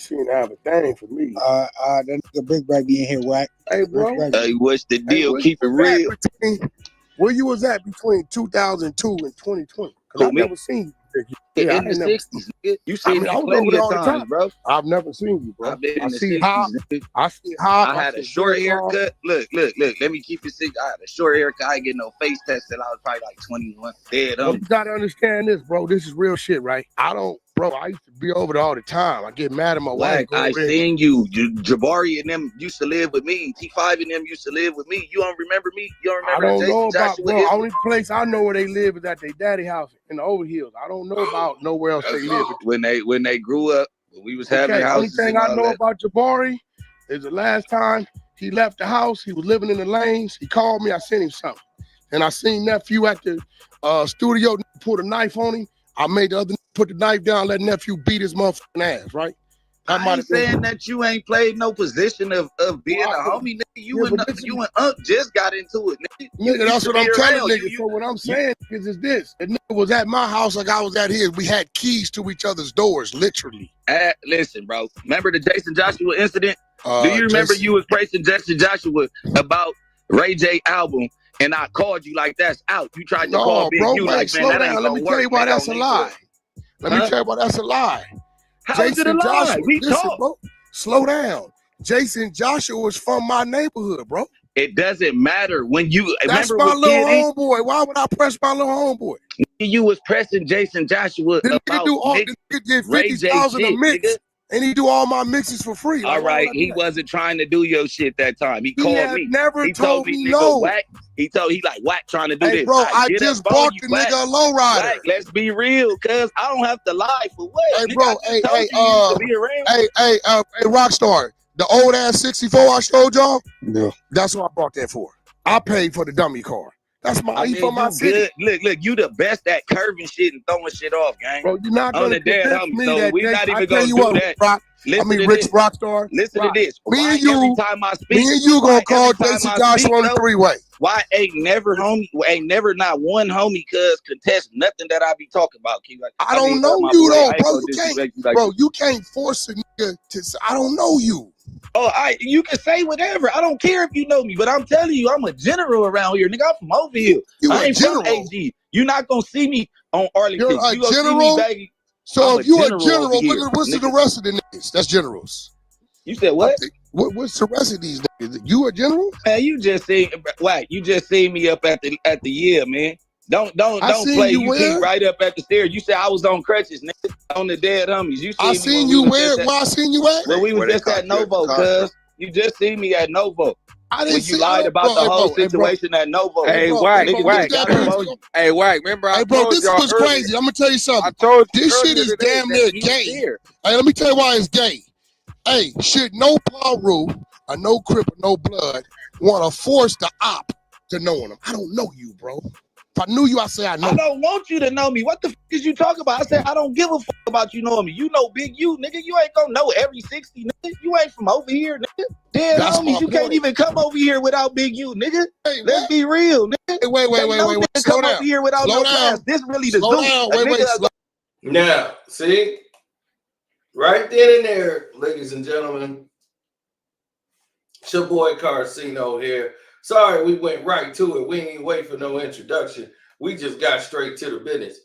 seem to have a thing for me. That nigga Bricc back in here, Wack. Hey, bro. Hey, what's the deal? Hey, Keep it real. Where you was at between 2002 and 2020? Because I never seen you. Yeah, in the 60s, nigga. You seen me plenty of times, bro. I've never seen you, bro. I've been in the see 60s, Hop. nigga. I see Hop. I had a short haircut. Look. Let me keep it sick. I had a short haircut. I didn't get no face test till I was probably like 21. Well, you gotta understand this, bro. This is real shit, right? I used to be over there all the time. I get mad at my wife. I seen you. Jabari and them used to live with me. T5 and them used to live with me. You don't remember me? You don't remember? I don't know about, Joshua bro. Only place I know where they live is at their daddy house in the Overhills. I don't know about nowhere else they live. When they grew up, when we was having houses. Only thing I know about Jabari is the last time he left the house, he was living in the lanes. He called me. I sent him something, and I seen nephew at the studio put a knife on him. I made the other put the knife down, let nephew beat his motherfucking ass, right? I ain't saying that you ain't played no position of being a homie, nigga. You and Unc just got into it, nigga. Nigga, that's what I'm telling niggas. So what I'm saying is this. The nigga was at my house like I was at his. We had keys to each other's doors, literally. Listen, bro. Remember the Jason Joshua incident? Do you remember you was praising Jason Joshua about Ray J album? And I called you like that's out. You tried to call Big U like, man, that ain't gonna work. Let me tell you why that's a lie. Let me tell you why that's a lie. How is it a lie? We talk. Bro, slow down. Jason Joshua was from my neighborhood, bro. It doesn't matter when you. That's my little homeboy. Why would I press my little homeboy? You was pressing Jason Joshua about nigga did 50,000 a mix. And he do all my mixes for free. All right, he wasn't trying to do your shit that time. He called me. Never told me no. Wack. He Wack trying to do this. Bro, I just bought the nigga a lowrider. Wack, let's be real, cuz I don't have to lie for what. Hey, bro, hey, Rockstar, the old ass 64 I showed y'all. Yeah, that's what I bought that for. I paid for the dummy car. That's my from my city. Look, you the best at curving shit and throwing shit off, gang. Bro, you're not gonna convince me that we not even gonna do that. Rich Rockstar. Listen to this. Me and you, every time I speak, me and you gonna call Jason Joshua on the three-way. Why ain't never not one homie cuz contest nothing that I be talking about? I don't know you though, bro. You can't force a nigga to say, I don't know you. Oh, you can say whatever. I don't care if you know me, but I'm telling you, I'm a general around here, nigga. I'm from over here. I ain't from AG. You're not gonna see me on Arlington. You're a general. So if you're a general, what's the rest of the niggas? That's generals. You said what? What's the rest of these niggas? You a general? Man, you just see Wack. You just see me up at the year, man. Don't play. You keep right up at the stairs. You said I was on crutches, nigga, on the dead homies. I seen you where? Where I seen you at? Well, we was just at Novo, cuz. You just seen me at Novo. I didn't see you lied about the whole situation at Novo. Hey, Wack. Hey, Wack. Remember I told this was crazy. I'm gonna tell you something. I told you this shit is damn near gay. Hey, let me tell you why it's gay. Hey, shit, no Paru or no Crip or no Blood want to force the op to knowing them. I don't know you, bro. If I knew you, I say I know. I don't want you to know me. What the fuck is you talking about? I said I don't give a fuck about you knowing me. You know Big U, nigga. You ain't gonna know every 60, nigga. You ain't from over here, nigga. Damn, homies, you can't even come over here without Big U, nigga. Hey, let's be real, nigga. Hey, wait. Slow down. Over here without no class. This really the Wait. Now, see, right then and there, ladies and gentlemen, it's your boy Carcino here. Sorry, we went right to it. We ain't wait for no introduction. We just got straight to the business.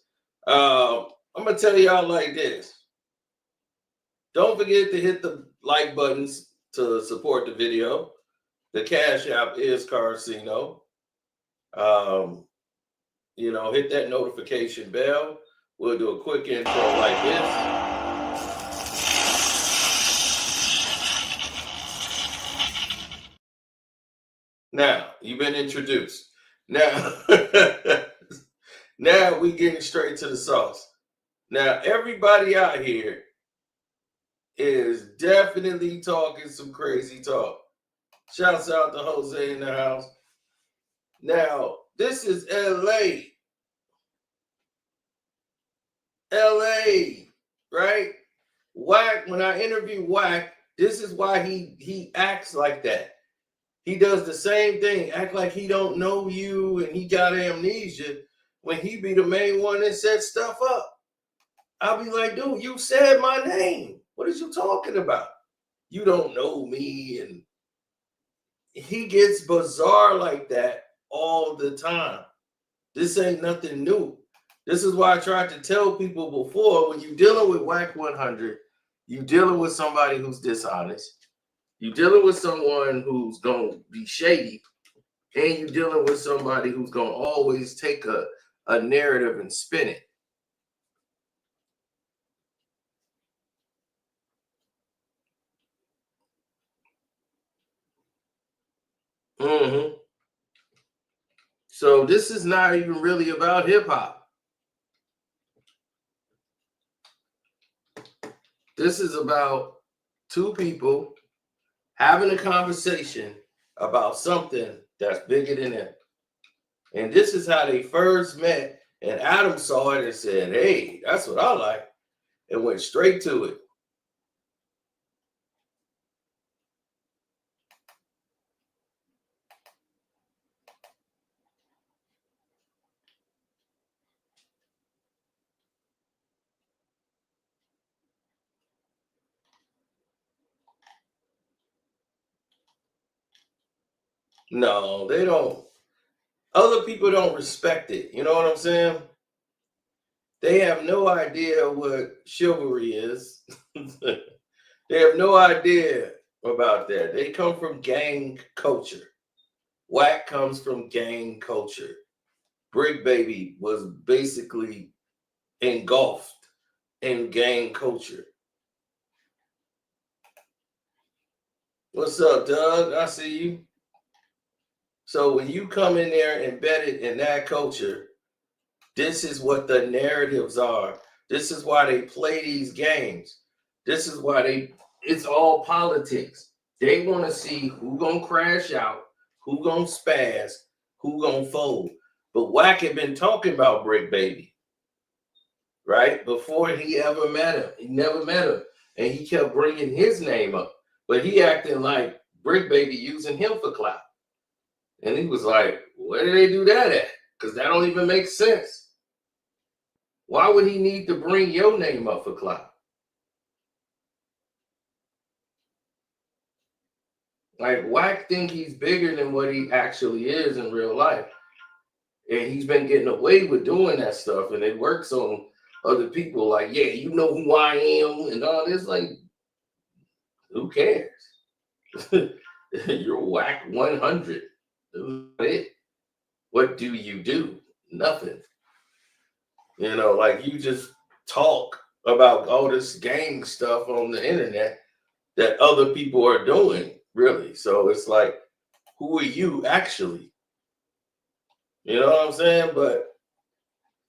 I'm going to tell y'all like this. Don't forget to hit the like buttons to support the video. The Cash App is Carcino. Hit that notification bell. We'll do a quick intro like this. Now, you've been introduced. Now, now we getting straight to the sauce. Now, everybody out here is definitely talking some crazy talk. Shouts out to Jose in the house. Now, this is LA. LA, right? Wack, when I interview Wack, this is why he acts like that. He does the same thing, act like he don't know you and he got amnesia when he be the main one that sets stuff up. I'll be like, dude, you said my name. What is you talking about? You don't know me. And he gets bizarre like that all the time. This ain't nothing new. This is why I tried to tell people before, when you're dealing with Wack 100, you're dealing with somebody who's dishonest. You're dealing with someone who's going to be shady. And you're dealing with somebody who's going to always take a narrative and spin it. So this is not even really about hip hop. This is about two people having a conversation about something that's bigger than them. And this is how they first met. And Adam saw it and said, hey, that's what I like. And went straight to it. No, they don't. Other people don't respect it. You know what I'm saying? They have no idea what chivalry is. They have no idea about that. They come from gang culture. Wack comes from gang culture. Bricc Baby was basically engulfed in gang culture. What's up, Doug? I see you. So when you come in there embedded in that culture, this is what the narratives are. This is why they play these games. This is why it's all politics. They want to see who gonna crash out, who gonna spaz, who gonna fold. But Wack had been talking about Bricc Baby, right? Before he ever met him. He never met him. And he kept bringing his name up. But he acting like Bricc Baby using him for clout. And he was like, where did they do that at? Because that don't even make sense. Why would he need to bring your name up for clout? Like, Wack think he's bigger than what he actually is in real life. And he's been getting away with doing that stuff. And it works on other people. Like, yeah, you know who I am and all this. Like, who cares? You're Wack 100. What do you do? Nothing. You know, like you just talk about all this gang stuff on the internet that other people are doing, really. So it's like, who are you actually? You know what I'm saying? But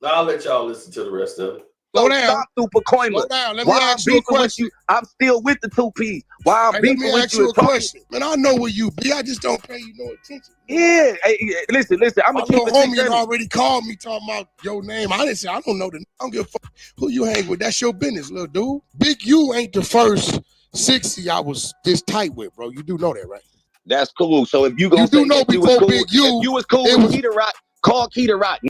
I'll let y'all listen to the rest of it. Slow down. Super Coiler. Let me ask you a question. I'm still with the 2Ps. Why I'm beefing with you? A question. Man, I know where you be. I just don't pay you no attention. Yeah. Hey, listen. I'm gonna keep it. My homie already called me talking about your name. I didn't say I don't know I don't give a fuck who you hang with. That's your business, little dude. Big U ain't the first 60 I was this tight with, bro. You do know that, right? That's cool. So if you gonna do know before Big U, if you was cool with Keita Rock, call Keita Rock.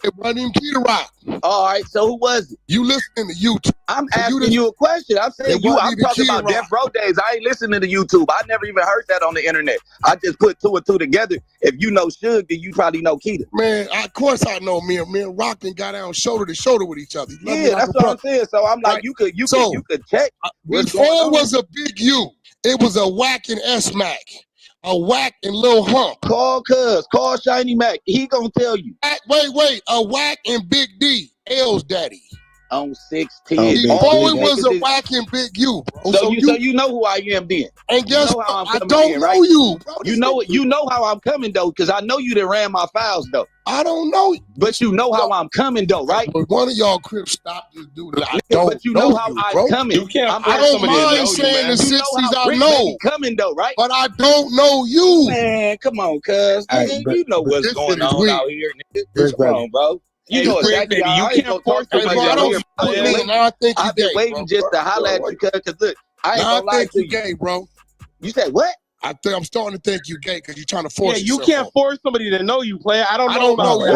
It wasn't even Keita Rock. All right, so who was it? You listening to YouTube. I'm asking you a question. I'm saying I'm talking about Death Row days. I ain't listening to YouTube. I never even heard that on the internet. I just put two and two together. If you know Suge, then you probably know Keita. Man, of course I know. Me and Rock and got down shoulder to shoulder with each other. Yeah, that's what I'm saying. So I'm like, right. you could check. Before it was a Big U, it was a Wack and S-Mac. A Wack and Lil Hump. Call Shiny Mac. He gonna tell you. Wait. A Wack and Big D. L's daddy. On 16. Before it was a Wack and Big U, bro. So you know who I am then. And guess what? I don't know you, bro. You know how I'm coming though, because I know you done ran my files though. I don't know you. But you know how I'm coming though, right? But one of y'all Crips stopped this dude. But you know how I'm coming. You can't I don't mind saying the 60s I know. Coming though, right? But I don't know you. Man, come on, cuz. You know what's going on out here, nigga. Come on, bro. You know exactly how you can't force somebody out here. I've been waiting just to holler at you, cuz look, I ain't gonna lie to you. Gay, bro. You said what? I'm starting to think you gay because you're trying to force. Yeah, you can't force somebody to know you, player. I don't know what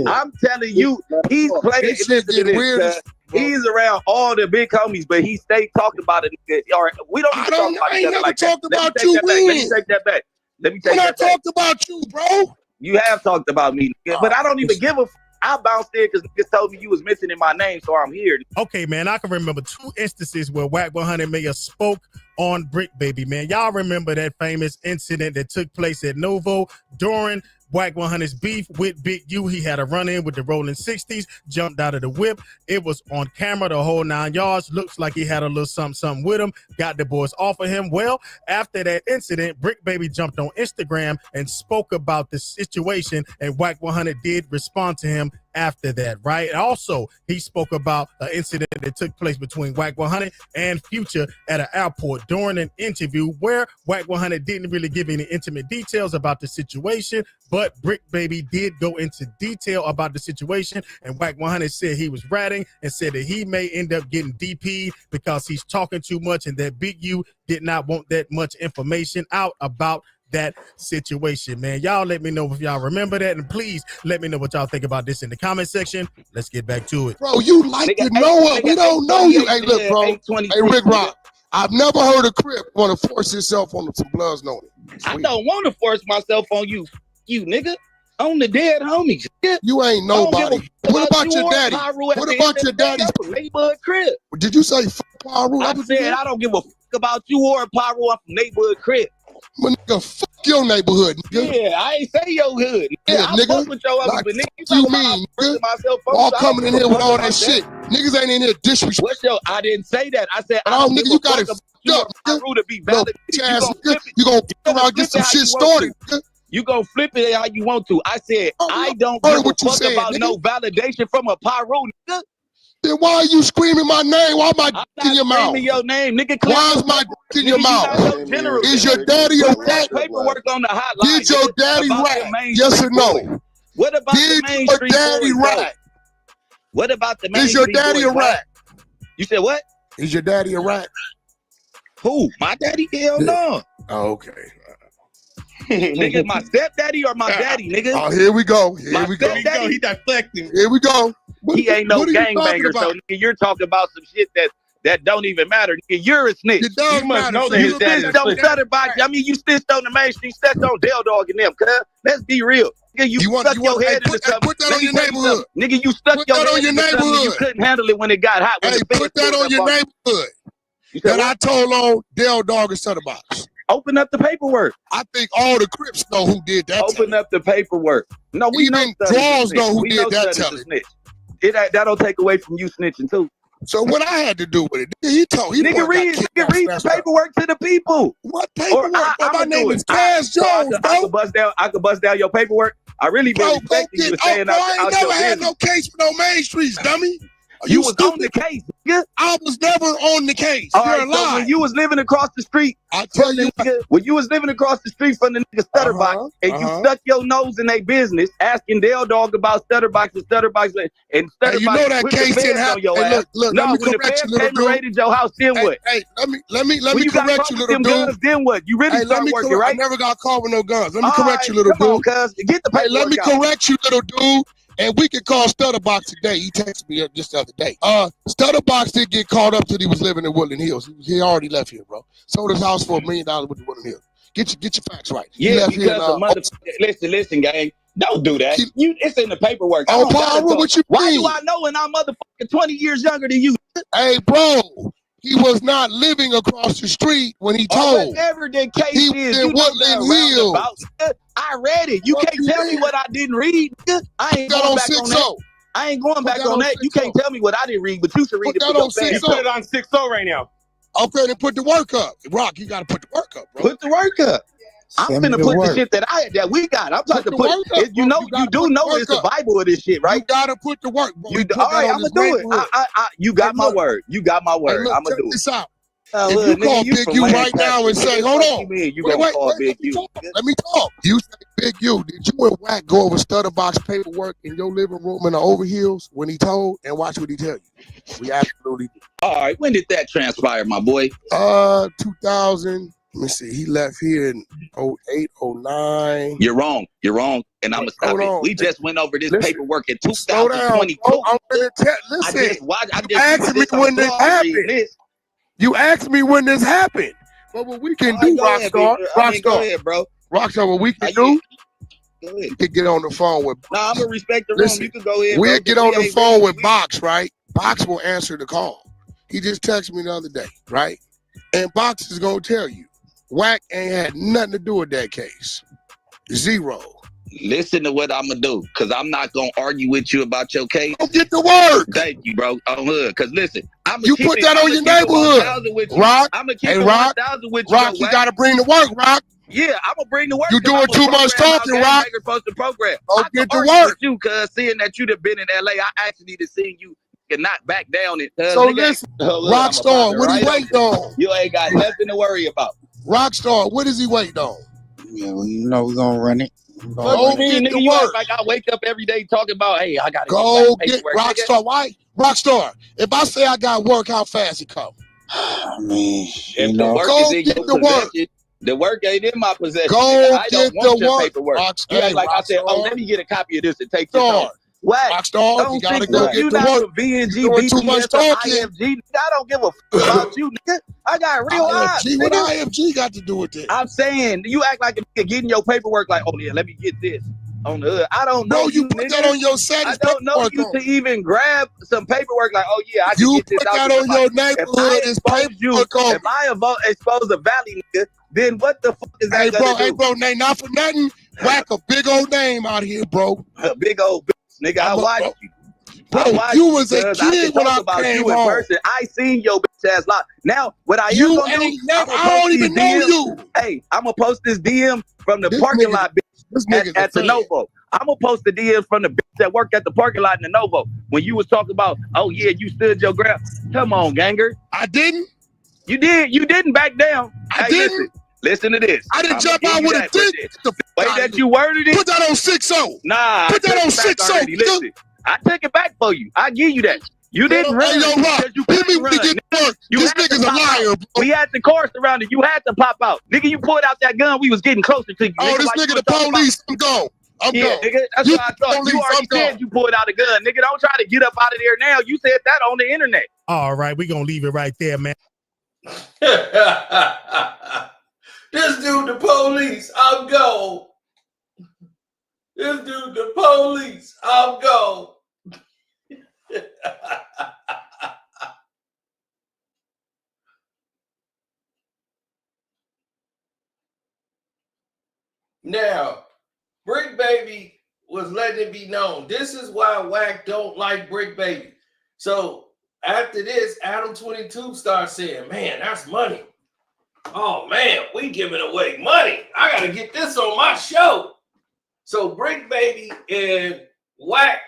I'm telling you, he's playing. Listen to this. bro. He's around all the big homies, but he stay talking about it. Or we don't even talk about each other like that. Let me take that back. When I talked about you, bro. You have talked about me, but I don't even give a I bounced in because niggas told me you was mentioning my name, so I'm here. Okay, man, I can remember 2 instances where Wack 100 Mayor spoke on Bricc, baby, man. Y'all remember that famous incident that took place at Novo during Wack 100's beef with Big U. He had a run-in with the Rolling 60s, jumped out of the whip. It was on camera, the whole 9 yards. Looks like he had a little something with him. Got the boys off of him. Well, after that incident, Bricc baby jumped on Instagram and spoke about the situation, and Wack 100 did respond to him after that, right? Also, he spoke about an incident that took place between Wack 100 and Future at an airport during an interview where Wack 100 didn't really give any intimate details about the situation, but Bricc baby did go into detail about the situation, and Wack 100 said he was ratting and said that he may end up getting DP'd because he's talking too much and that Big U did not want that much information out about that situation, man. Y'all let me know if y'all remember that, and please let me know what y'all think about this in the comment section. Let's get back to it. Bro, you like to know what? We don't know you. Hey, look, bro. Hey, Rick Rock, I've never heard a Crip want to force himself on some Bloods knowing it. I don't want to force myself on you, nigga. On the dead homies. You ain't nobody. What about your daddy? What about your daddy's neighborhood Crip? Did you say Pyro? I said I don't give a fuck about you or Pyro. I'm from neighborhood Crip. My nigga, fuck your neighborhood, nigga. Yeah, I ain't say your hood. Yeah, I nigga. Fuck with your like, but nigga, you mean, nigga? All coming in here with all that shit. Niggas ain't in here disrespect. What's your? I didn't say that. I said, oh, nigga, you got it fucked up, nigga. To be valid. You gonna get around get some shit started, nigga. You gonna flip it how you want to. I said, I don't give a fuck about nigga. No validation from a Pyro, nigga. Then why are you screaming my name? Why am I in your mouth? Your name, nigga. Why is my dick in your mouth? Is your daddy a rat? Paperwork on the hotline. Did your daddy rat? Yes or no? What about the main street? Did your daddy rat? What about the main street? Is your daddy a rat? You said what? Is your daddy a rat? Who? My daddy? Hell no. Oh, okay. Nigga, my stepdaddy or my daddy, nigga? Oh, here we go. Here we go. He deflecting. Here we go. He ain't no gangbanger, so nigga, you're talking about some shit that don't even matter. Nigga, you're a snitch. You must know that his daddy snitched on Stutterbox. I mean, you snitched on the main street, snitched on Dale Dog and them, cuz. Let's be real. Nigga, you stuck your head into something. Put that on your neighborhood. Nigga, you stuck your head into something. You couldn't handle it when it got hot. Hey, put that on your neighborhood. That I told on Dale Dog and Stutterbox. Open up the paperwork. I think all the Crips know who did that. Open up the paperwork. No, we even Draws know who did that. Telling that'll take away from you snitching too. So what I had to do with it? He told. Nigga, read the paperwork to the people. What paperwork? My name is Cash Jones, bro. I could bust down your paperwork. I really been expecting you to say it out. I ain't never had no case for no main streets, dummy. You was on the case, nigga. I was never on the case. You're lying. So when you was living across the street, I tell you, when you was living across the street from the nigga Stutterbox, and you stuck your nose in their business, asking Dale Dog about Stutterbox and Stutterbox. Hey, you know that case didn't happen. Hey, look, let me correct you, little dude. Raided your house, then what? Hey, let me correct you, little dude. Guns, then what? You really start working, right? I never got caught with no guns. Let me correct you, little dude. Get the paperwork. Let me correct you, little dude. And we can call Stutterbox today. He texted me just the other day. Stutterbox didn't get caught up till he was living in Woodland Hills. He already left here, bro. Sold his house for $1 million with the Woodland Hills. Get your facts right. Yeah, because listen, gang. Don't do that. It's in the paperwork. Oh, Paul, what you mean? Why do I know when I'm motherfucking 20 years younger than you? Hey, bro. He was not living across the street when he told. Whatever the case he is, in Woodland Hills. I read it. You can't tell me what I didn't read. I ain't going back on that. I ain't going back on that. You can't tell me what I didn't read, but you should read it. He put it on 6-0 right now. Okay, then put the work up. Rock, you got to put the work up, bro. Put the work up. I'm finna put the shit that we got. I'm trying to put. You do know it's the Bible of this shit, right? You gotta put the work, bro. All right, I'm gonna do it. You got my word. You got my word. I'm gonna do it. If you call Big U right now and say, hold on. You gonna call Big U? Let me talk. You say, Big U, did you and Wack go over Stutterbox paperwork in your living room in the overheels when he told, and watch what he tell you? We absolutely did. All right, when did that transpire, my boy? 2000. Let me see. He left here in 08, 09. You're wrong. You're wrong. And I'm going to stop it. We just went over this paperwork in 2022. I'm gonna listen. You asked me when this happened. You asked me when this happened. But what we can do, Rockstar, go ahead, bro. Rockstar, what we can do, we can get on the phone with. Nah, I'm gonna respect the room. You can go ahead. We'll get on the phone with Box, right? Box will answer the call. He just texted me the other day, right? And Box is gonna tell you, Wack ain't had nothing to do with that case. Zero. Listen to what I'm gonna do, cause I'm not gonna argue with you about your case. Don't get to work. Thank you, bro. On hood, cause listen, you put that on your neighborhood. Rock, hey Rock, Rock, you gotta bring the work, Rock. Yeah, I'm gonna bring the work. You doing too much talking, Rock. Supposed to program. Don't get to work. You, cause seeing that you'd have been in LA, I actually need to see you and not back down it. So listen, Rockstar, what he waiting on? You ain't got nothing to worry about. Rockstar, what is he waiting on? Yeah, well, you know we're gonna run it. What do you mean, nigga? You act like I wake up every day talking about, hey, I gotta go get Rockstar. Why? Rockstar, if I say I got work, how fast it come? I mean, if the work is in your possession, the work ain't in my possession. I don't want your paperwork. You act like I said, oh, let me get a copy of this and take this home. Wack, Rockstar, you gotta go get to work. VNG, doing too much talking. IFG. I don't give a fuck about you, nigga. I got real eyes. What IFG got to do with this? I'm saying, you act like a nigga getting your paperwork like, oh yeah, let me get this on the hood. I don't know. Bro, you put that on your set. I don't know you to even grab some paperwork like, oh yeah, I can get this out. You put that on your neighborhood. If I expose a valley nigga, then what the fuck is that gonna do? Hey bro, not for nothing. Whack a big old name out here, bro. A big old bitch, nigga. I watched you. Bro, you was a kid when I came home. Person. I seen your bitch ass lot. Now, what I am gonna do, I don't even know you. Hey, I'm gonna post this DM from the parking lot, bitch, at the Novo. I'm gonna post the DMs from the bitch that worked at the parking lot in the Novo. When you was talking about, oh yeah, you stood your ground. Come on, ganger. I didn't. You did. You didn't back down. I didn't. Listen to this. I didn't jump out with a dick. The way that you worded it. Put that on 6-0. Nah. Put that on 6-0. Listen, I took it back for you. I give you that. You didn't run. You couldn't run. This nigga's a liar, bro. We had the car surrounded. You had to pop out. Nigga, you pulled out that gun. We was getting closer to you. Oh, this nigga the police. I'm gone. I'm gone. Nigga, that's what I thought. You already said you pulled out a gun. Nigga, don't try to get up out of there now. You said that on the internet. All right, we gonna leave it right there, man. This dude the police. I'm gone. This dude the police. I'm gone. Now, Bricc Baby was letting it be known. This is why Wack don't like Bricc Baby. So after this, Adam 22 starts saying, man, that's money. Oh man, we giving away money. I gotta get this on my show. So Bricc Baby and Wack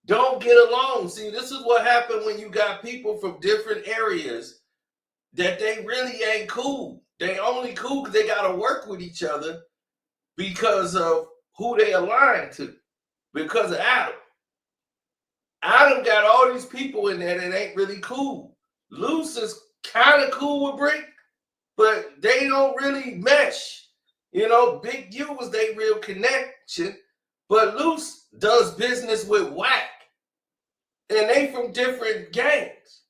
don't get along. See, this is what happened when you got people from different areas that they really ain't cool. They only cool because they gotta work with each other because of who they align to, because of Adam. Adam got all these people in there that ain't really cool. Luce is kind of cool with Bricc, but they don't really mesh. You know, Big U was their real connection, but Luce does business with Wack, and they from different gangs.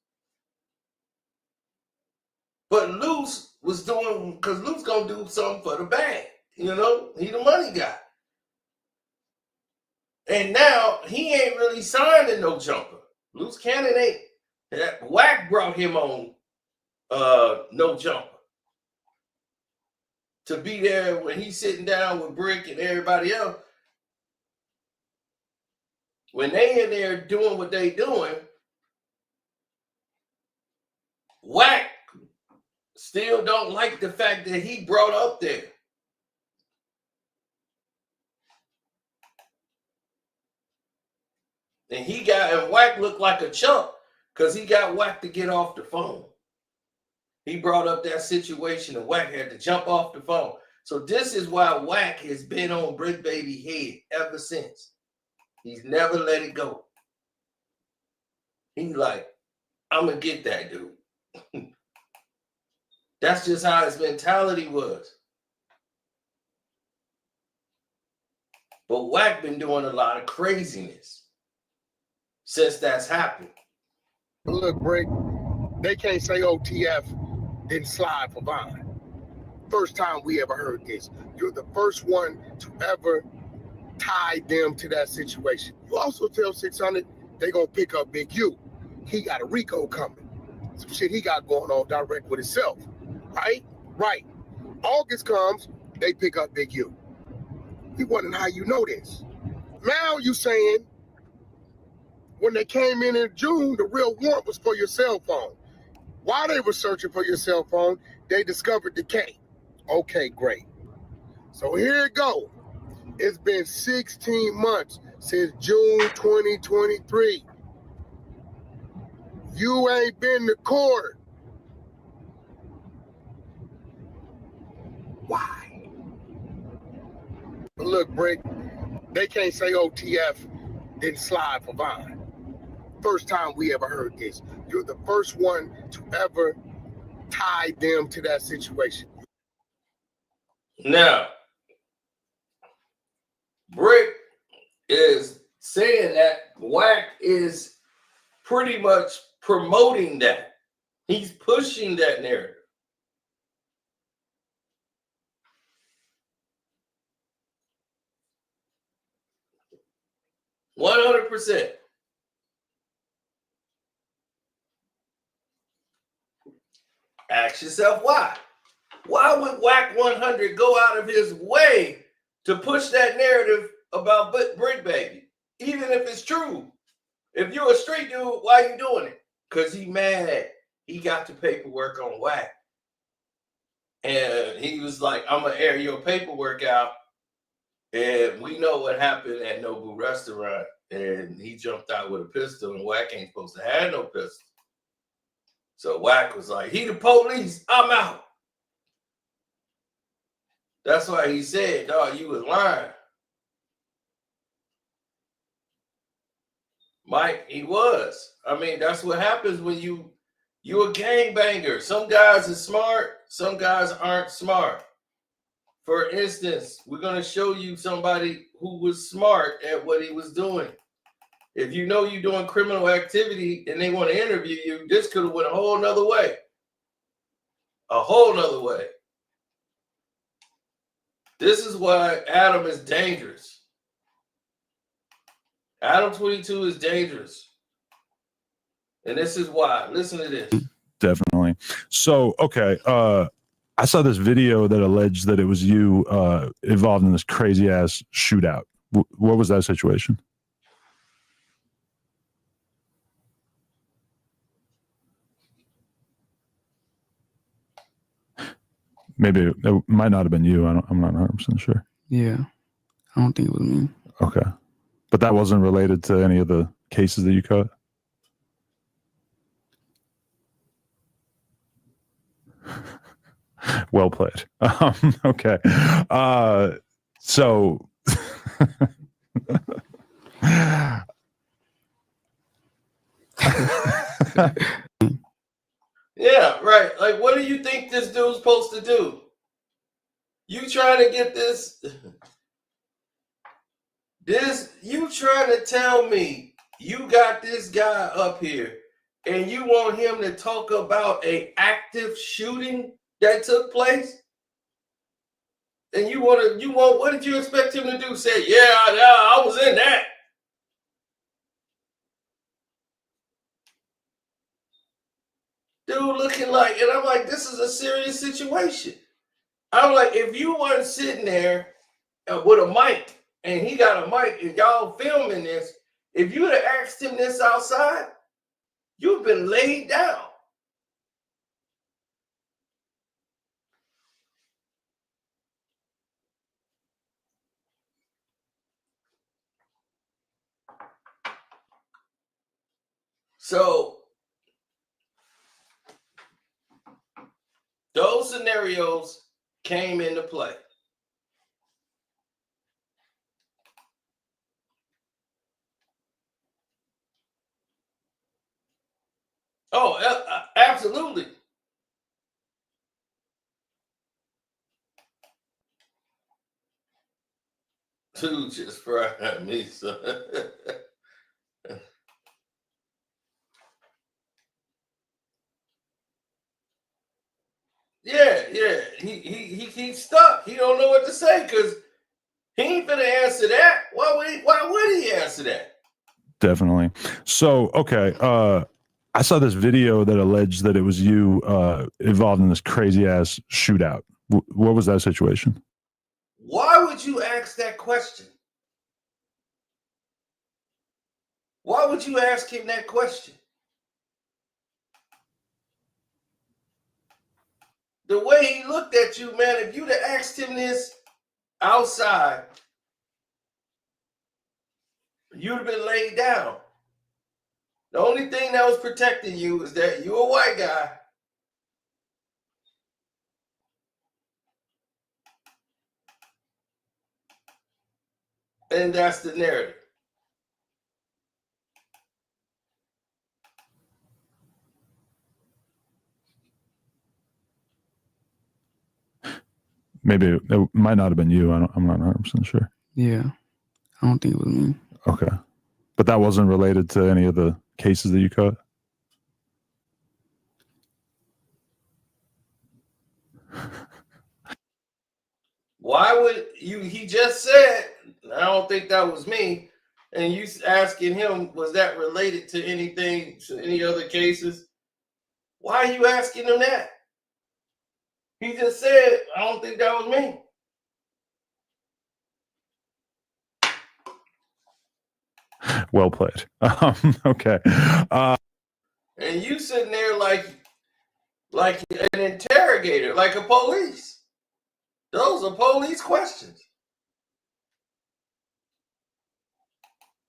But Luce was doing, because Luce gonna do something for the bag. You know, he the money guy. And now he ain't really signing no jumper. Luce Cannon ain't. Wack brought him on no jumper to be there when he's sitting down with Bricc and everybody else. When they in there doing what they doing, Wack still don't like the fact that he brought up there. And Wack looked like a chump because he got Wack to get off the phone. He brought up that situation and Wack had to jump off the phone. So this is why Wack has been on Bricc Baby head ever since. He's never let it go. He's like, I'm going to get that dude. That's just how his mentality was. But Wack been doing a lot of craziness since that's happened. Look, Bricc, they can't say OTF didn't slide for Vine. First time we ever heard this. You're the first one to ever tie them to that situation. You also tell 600 they gonna pick up Big U. He got a Rico coming. Some shit he got going on direct with himself. Right? Right. August comes, they pick up Big U. We wondering how you know this. Now you saying when they came in June, the real warrant was for your cell phone. While they were searching for your cell phone, they discovered the K. Okay, great. So here it go. It's been 16 months since June 2023. You ain't been to court. Why? But look, Bricc, they can't say OTF didn't slide for Vine. First time we ever heard this. You're the first one to ever tie them to that situation. Now, Bricc is saying that Wack is pretty much promoting that. He's pushing that narrative. %. Ask yourself why. Why would Wack 100 go out of his way to push that narrative about Bricc Baby? Even if it's true. If you're a street dude, why you doing it? Because he mad. He got the paperwork on Wack. And he was like, I'm going to air your paperwork out. And we know what happened at Nobu Restaurant. And he jumped out with a pistol, and Wack ain't supposed to have no pistol. So Wack was like, he the police, I'm out. That's why he said, dog, you was lying. Mike, he was. I mean, that's what happens when you a gangbanger. Some guys are smart, some guys aren't smart. For instance, we're going to show you somebody who was smart at what he was doing. If you know you're doing criminal activity and they want to interview you, this could have went a whole nother way. A whole nother way. This is why Adam is dangerous. Adam 22 is dangerous. And this is why. Listen to this. Definitely. So, okay. I saw this video that alleged that it was you involved in this crazy ass shootout. What was that situation? Maybe it might not have been you. I'm not 100% sure. Yeah. I don't think it was me. Okay. But that wasn't related to any of the cases that you caught? Well played. Okay. So yeah, right. Like, what do you think this dude's supposed to do? You trying to get this? You trying to tell me you got this guy up here and you want him to talk about an active shooting that took place? And you want, what did you expect him to do? Say, yeah, I was in that. Dude looking like, and I'm like, this is a serious situation. I'm like, if you weren't sitting there with a mic, and he got a mic, and y'all filming this, if you'd have asked him this outside, you've been laid down. So those scenarios came into play. Oh, absolutely. Two just fried me, son. Yeah. He's stuck. He don't know what to say because he ain't gonna answer that. Why would he answer that? Definitely. So, okay. I saw this video that alleged that it was you involved in this crazy ass shootout. What was that situation? Why would you ask that question? Why would you ask him that question? The way he looked at you, man, if you'd have asked him this outside, you'd have been laid down. The only thing that was protecting you is that you're a white guy. And that's the narrative. Maybe it might not have been you. I'm not 100% sure. Yeah. I don't think it was me. Okay. But that wasn't related to any of the cases that you caught? Why would you? He just said, I don't think that was me. And you asking him, was that related to anything, to any other cases? Why are you asking him that? He just said, I don't think that was me. Well played. Okay. And you sitting there like an interrogator, like a police. Those are police questions.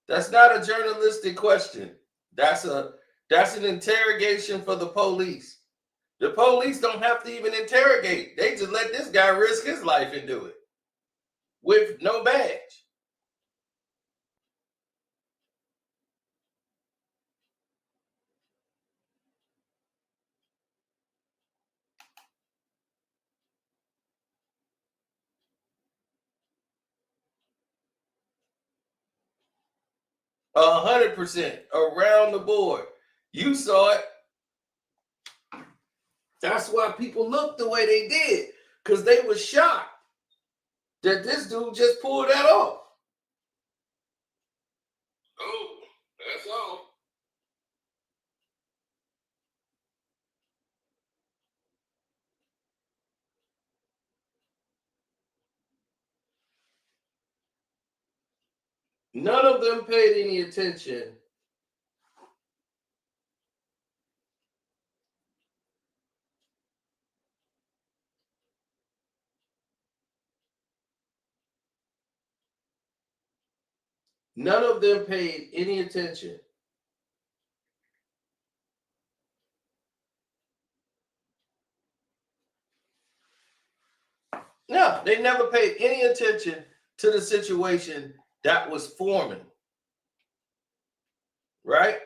That's not a journalistic question. That's an interrogation for the police. The police don't have to even interrogate. They just let this guy risk his life and do it with no badge. A 100% around the board. You saw it. That's why people looked the way they did, because they were shocked that this dude just pulled that off. Oh, that's all. None of them paid any attention. None of them paid any attention. No, they never paid any attention to the situation that was forming. Right?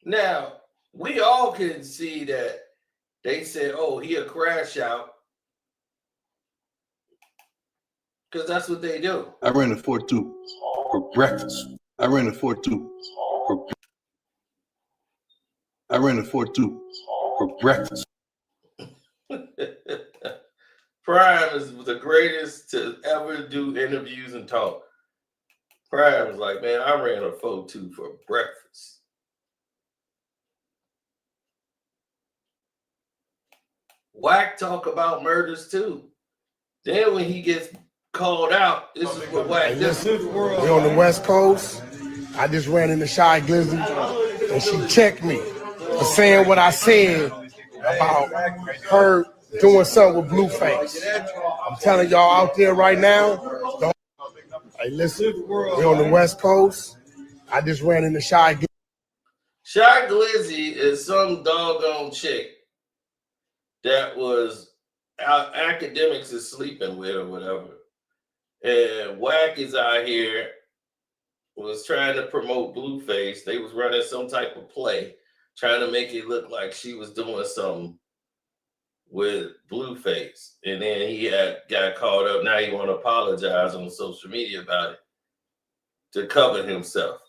Now, we all can see that they said, oh, he'll crash out. Because that's what they do. I ran a 4-2 for breakfast. I ran a 4-2 for breakfast. Prime is the greatest to ever do interviews and talk. Prime was like, man, I ran a 4-2 for breakfast. Wack talk about murders too. Then when he gets called out, this is what Wack does. We're on the West Coast. I just ran into Shay Glizzy, and she checked me for saying what I said about her doing something with Blueface. I'm telling y'all out there right now, hey, listen, we're on the West Coast. I just ran into Shay Glizzy. Shay Glizzy is some doggone chick that was academics is sleeping with or whatever. And Wack is out here, was trying to promote Blueface. They was running some type of play, trying to make it look like she was doing something with Blueface, and then he got caught up. Now he want to apologize on social media about it to cover himself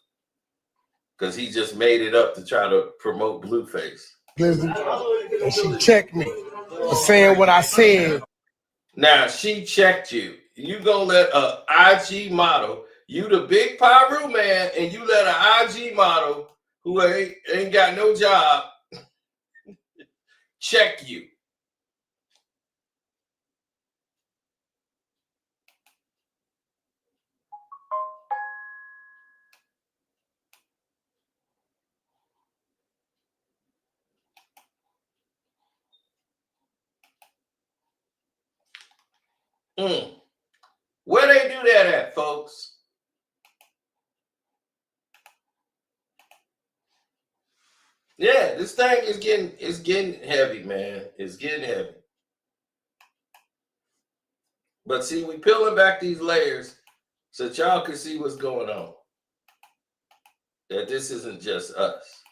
because he just made it up to try to promote Blueface. Glizzy, and she checked me for saying what I said. Now she checked you. You gonna let a IG model, you the big Pyru man, and you let an IG model who ain't got no job check you. Where they do that at, folks? Yeah, this thing is getting heavy, man. It's getting heavy. But see, we peeling back these layers so that y'all can see what's going on. That this isn't just us.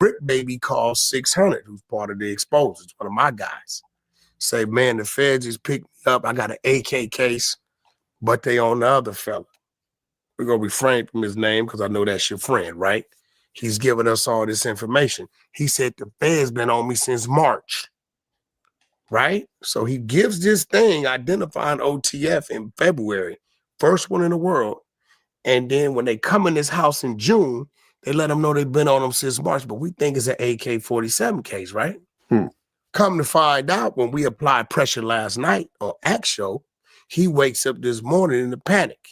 Bricc Baby called 600, who's part of the exposers, one of my guys. Say, man, the feds just picked me up. I got an AK case, but they on the other fella. We're going to refrain from his name because I know that's your friend, right? He's giving us all this information. He said the feds been on me since March, right? So he gives this thing identifying OTF in February, first one in the world. And then when they come in this house in June, they let them know they've been on them since March, but we think it's an AK-47 case, right? Come to find out, when we applied pressure last night on Act Show, he wakes up this morning in a panic.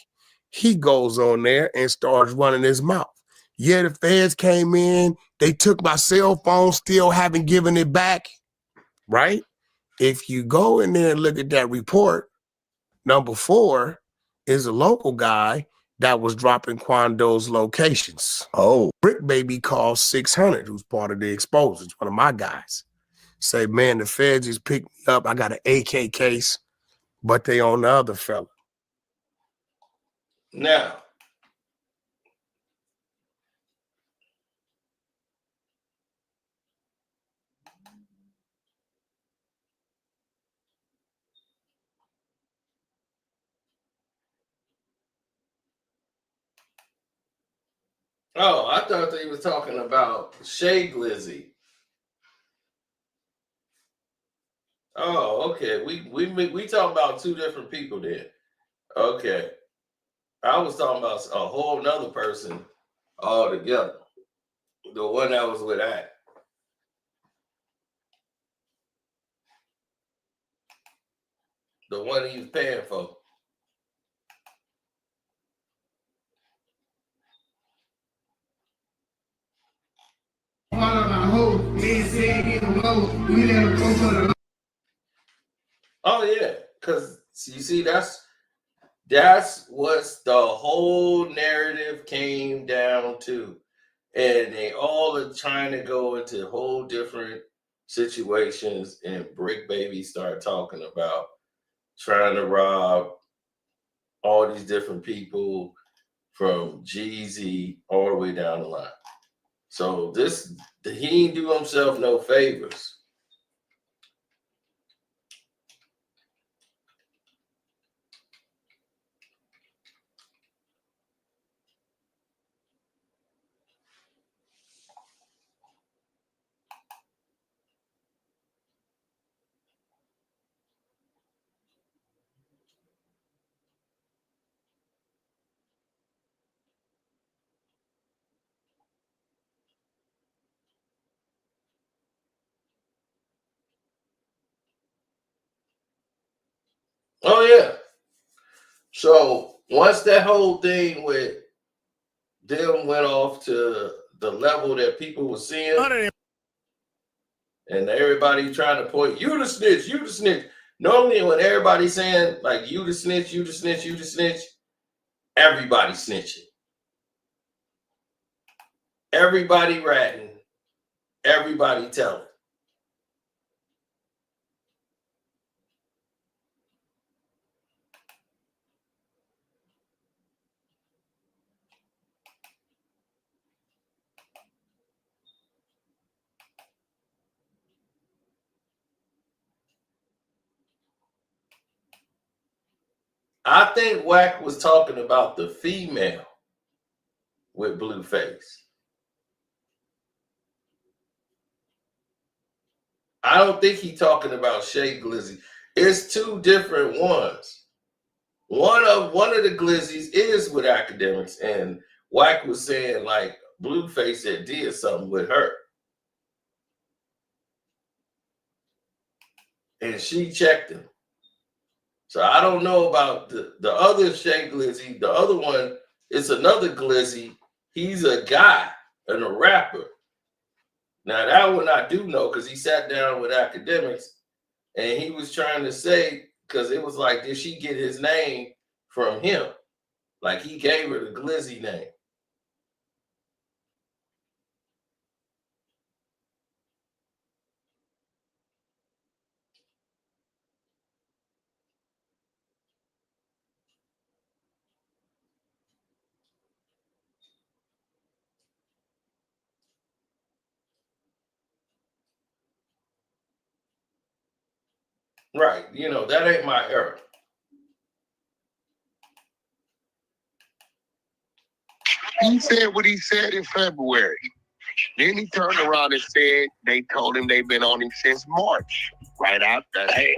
He goes on there and starts running his mouth. Yeah, the feds came in. They took my cell phone, still haven't given it back, right? If you go in there and look at that report, number 4 is a local guy that was dropping Quando's locations. Oh, Bricc Baby called 600, who's part of the exposers, one of my guys. Say, man, the feds just picked me up. I got an AK case, but they on the other fella. Now, oh, I thought they was talking about Shay Glizzy. Oh, okay. We talking about two different people there. Okay. I was talking about a whole nother person altogether. The one that was with Act. The one he was paying for. Oh yeah, because you see, that's what the whole narrative came down to. And they all are trying to go into whole different situations, and Bricc Baby start talking about trying to rob all these different people from Gizzy all the way down the line. So he ain't do himself no favors. Oh yeah. So once that whole thing with them went off to the level that people were seeing, and everybody trying to point, you the snitch, you the snitch. Normally when everybody's saying like you the snitch, you the snitch, you the snitch, everybody snitching. Everybody ratting. Everybody telling. I think Wack was talking about the female with blue face. I don't think he's talking about Shay Glizzy. It's two different ones. One of the Glizzies is with academics, and Wack was saying like Blueface that did something with her. And she checked him. So I don't know about the other Shay Glizzy. The other one is another Glizzy. He's a guy and a rapper. Now that one I do know because he sat down with academics and he was trying to say, because it was like, did she get his name from him? Like he gave her the Glizzy name. Right. You know, that ain't my era. He said what he said in February. Then he turned around and said they told him they've been on him since March. Right after. Hey,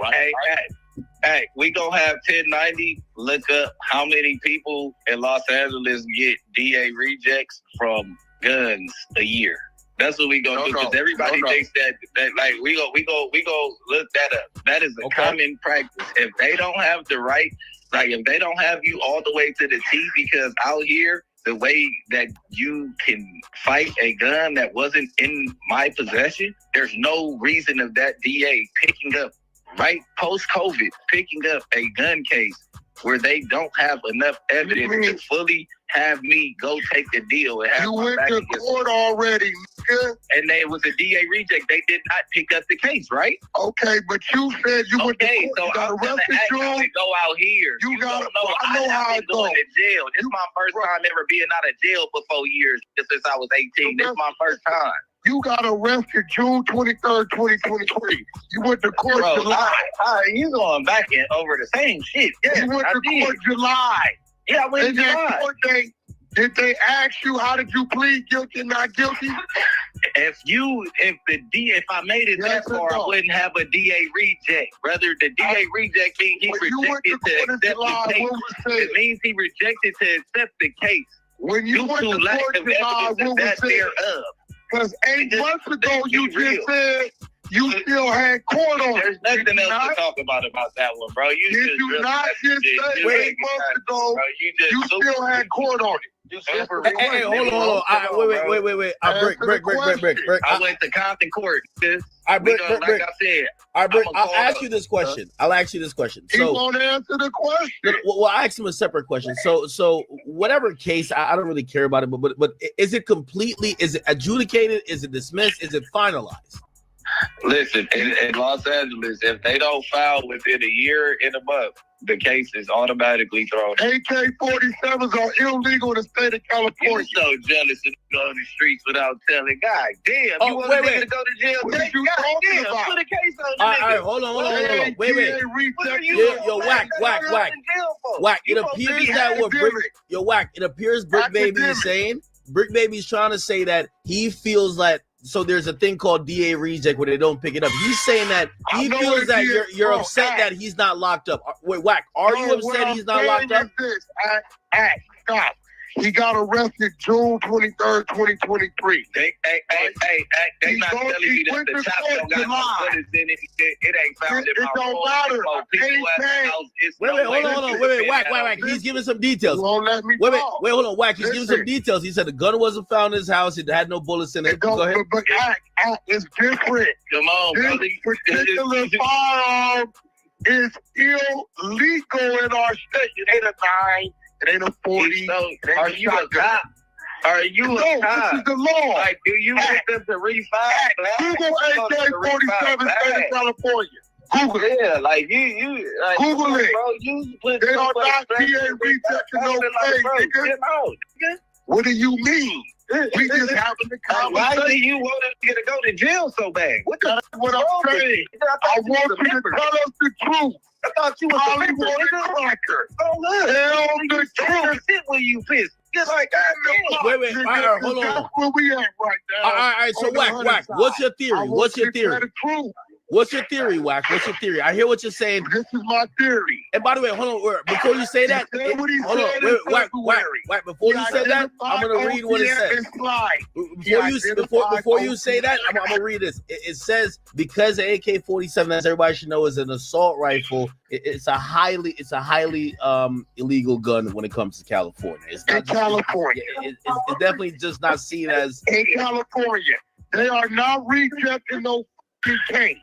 we gonna have 1090 look up how many people in Los Angeles get DA rejects from guns a year. That's what we gonna do because everybody thinks that like we go look that up. That is a common practice. If they don't have the right, like if they don't have you all the way to the T, because out here the way that you can fight a gun that wasn't in my possession, there's no reason of that DA picking up right post-COVID, picking up a gun case where they don't have enough evidence to fully have me go take the deal. And have you went to court already, nigga. And they was a DA reject. They did not pick up the case, right? Okay, but you said you went to court. So you got I'm gonna arrested, go out here. You got I know how it's going to jail. This is my first time ever being out of jail for 4 years since I was 18. This is my first time. You got arrested June 23rd, 2023. You went to court July. You going back and over the same shit. Yes, you went to court July. Yeah, I went to July. Court date, did they ask you how did you plead guilty, not guilty? If I made it that far, I wouldn't have a DA reject. Rather, the DA reject means he rejected to accept the case. It means he rejected to accept the case. When you went to court July, what was thereof? Because 8 months ago, you just said you still had court on it. There's nothing else to talk about that one, bro. Did you not just say 8 months ago you still had court on it? Hey, hold on. Wait. Bricc. I went to Compton Court. Bricc. Like I said. Bricc, I'll ask you this question. He won't answer the question. Well, I asked him a separate question. So whatever case, I don't really care about it, but is it adjudicated? Is it dismissed? Is it finalized? Listen, in Los Angeles, if they don't file within a year and a month, the case is automatically thrown. AK-47s are illegal in the state of California. You're so jealous of going on the streets without telling. God damn, you want a nigga to go to jail? What are you talking about? Put a case on the nigga. All right, hold on. Wait. Yo, Wack. Wack, it appears that what Bricc Baby is saying, Bricc Baby is trying to say that he feels like, so there's a thing called DA reject where they don't pick it up. He's saying that he feels that you're upset that he's not locked up. Wait, Wack, are you upset he's not locked up? Stop. He got arrested June 23rd, 2023. They not telling me that the chop don't got no bullets in it. It ain't found in my don't matter. Wait, hold on. Wait, Wack. He's giving some details. You won't let me wait, hold on, Wack. He's giving some details. He said the gun wasn't found in his house. It had no bullets in it. Go ahead. But it's different. Come on, this brother. particular firearm is illegal in our state. It ain't a 9. It ain't a 40. Are you a cop? Are you a cop? This is the law. Like, do you want them to refile? Google AK-47 state of California. Google it. Yeah, like you like, Google it. Bro, you put they are not DA rejecting no case, nigga. What do you mean? We just having the conversation. Why do you want us to go to jail so bad? That's what I'm saying. I want you to tell us the truth. I thought you was Hollywood cracker. Oh, Tell the truth. Sit when you piss. Just like Wait, all right, hold on. That's where we at right now. All right, so Wack, what's your theory? What's your theory? What's your theory, Wack? What's your theory? I hear what you're saying. This is my theory. And by the way, hold on. Before you say that, hold on. Wack. Before you say that, I'm gonna read what it says. Before you say that, I'm gonna read this. It says because the AK-47, as everybody should know, is an assault rifle. It's a highly illegal gun when it comes to California. It's not California. It's definitely just not seen as in California. They are not rejecting no. Hey,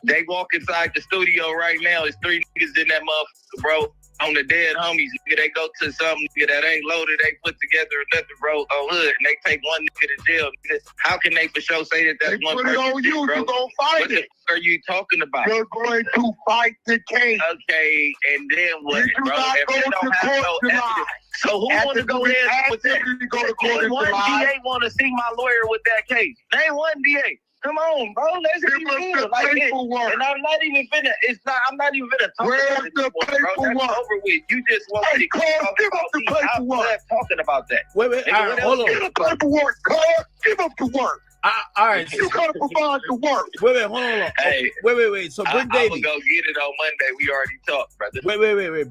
they walk inside the studio right now. It's 3 niggas in that motherfucker, bro. On the dead homies, nigga, they go to some nigga that ain't loaded, they put together nothing, bro, on hood, and they take one nigga to jail. Nigga. How can they for sure say that that's one person? On you, bro? You gonna fight what it. What are you talking about? You're going to fight the case. Okay, and then what, bro? If they don't have no evidence. So who want to go there with that? One DA want to see my lawyer with that case. Name one DA. Come on, bro. Let's get it. Like it. And I'm not even finna. I'm not even finna talk about it anymore, bro. That's over with. You just want to give up the paperwork. Talking about that. Wait, all right, hold on. Give up the paperwork, Carl. Give up the work. All right. You gotta provide the work. Wait, hold on. Hey, wait. So Bricc Baby. I'm gonna go get it on Monday. We already talked, brother. Wait.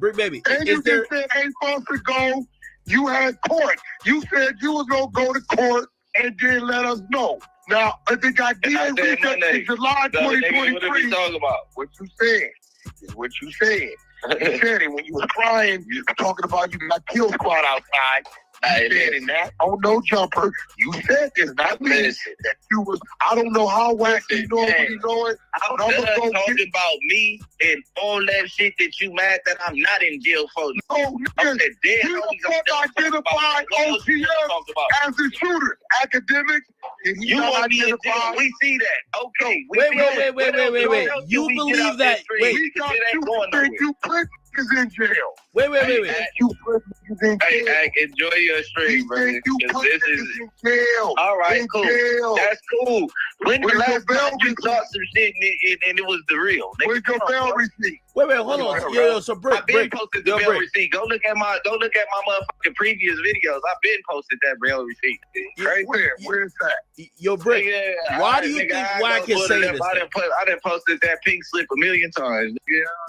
Bricc Baby. And you just said ain't supposed to go. You had court. You said you was gonna go to court and then let us know. Now, if it got DA rejected in July 2023, what are you talking about? What you said is what you said. You said it when you was crying. You were talking about you got kill squad outside. You said in that no jumper. You said this, not me. That you was. I don't know how Wack you know what he's doing. I'm talking about me and all that shit that you mad that I'm not in jail for. No, nigga, you identified OTF as the shooter. Academics. You want me in jail? We see that. Okay. Wait. You believe that? Wait. You put is in jail. Wait. Hey, enjoy your stream, bro. You put is in jail. All right, in cool. Jail. That's cool. When the last time you saw some shit and it was the real? Where's your bail receipt? Wait, hold on. Yo, so Bricc. I've been posted the bail receipt. Go look at my motherfucking previous videos. I've been posted that bail receipt. Right? Where's that? Yo, Bricc. Why do you think Wack is saying this? I done posted that pink slip a million times.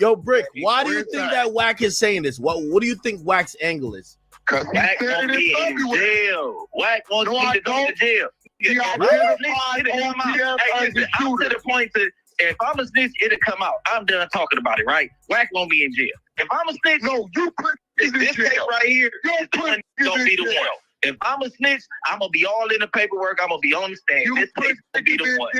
Yo, Bricc. Why do you think that Wack is saying this? What do you think Wack's angle is? Because Wack won't be in jail. Wack wants me to go to jail. I'm to the point to if I'm a snitch, it'll come out. I'm done talking about it, right? Wack won't be in jail. If I'm a snitch, no, you put this case right here. Don't be the one. If I'm a snitch, I'm gonna be all in the paperwork. I'm gonna be on the stand. This case gonna be the one.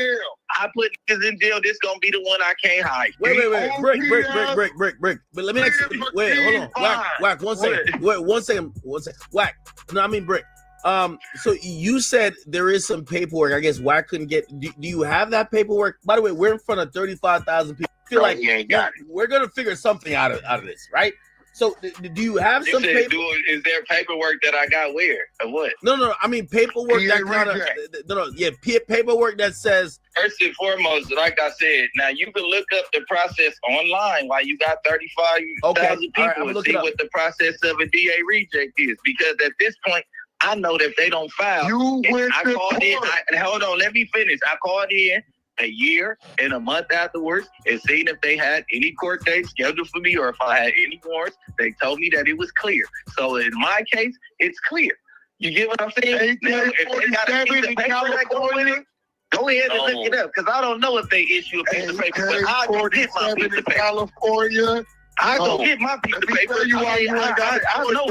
I put niggas in jail. This gonna be the one I can't hide. Wait. Bricc. But let me ask you. Wait, hold on. Wack. One second. Wait, one second. Wack. No, I mean Bricc. So you said there is some paperwork. I guess Wack couldn't get. Do you have that paperwork? By the way, we're in front of 35,000 people. I feel like we're gonna figure something out of this, right? So do you have some paperwork? Is there paperwork that I got where? Or what? No. I mean paperwork paperwork that says. First and foremost, like I said, now you can look up the process online while you got 35,000 people and see what the process of a DA reject is. Because at this point, I know that if they don't file, I called in. Hold on, let me finish. I called in a year and a month afterwards and seen if they had any court dates scheduled for me or if I had any warrants. They told me that it was clear. So in my case, it's clear. You get what I'm saying? Now, if they got a piece of paper that go with it, go ahead and look it up because I don't know if they issue a piece of paper, but I'll go get my piece of paper. California. I go get my piece of paper. I know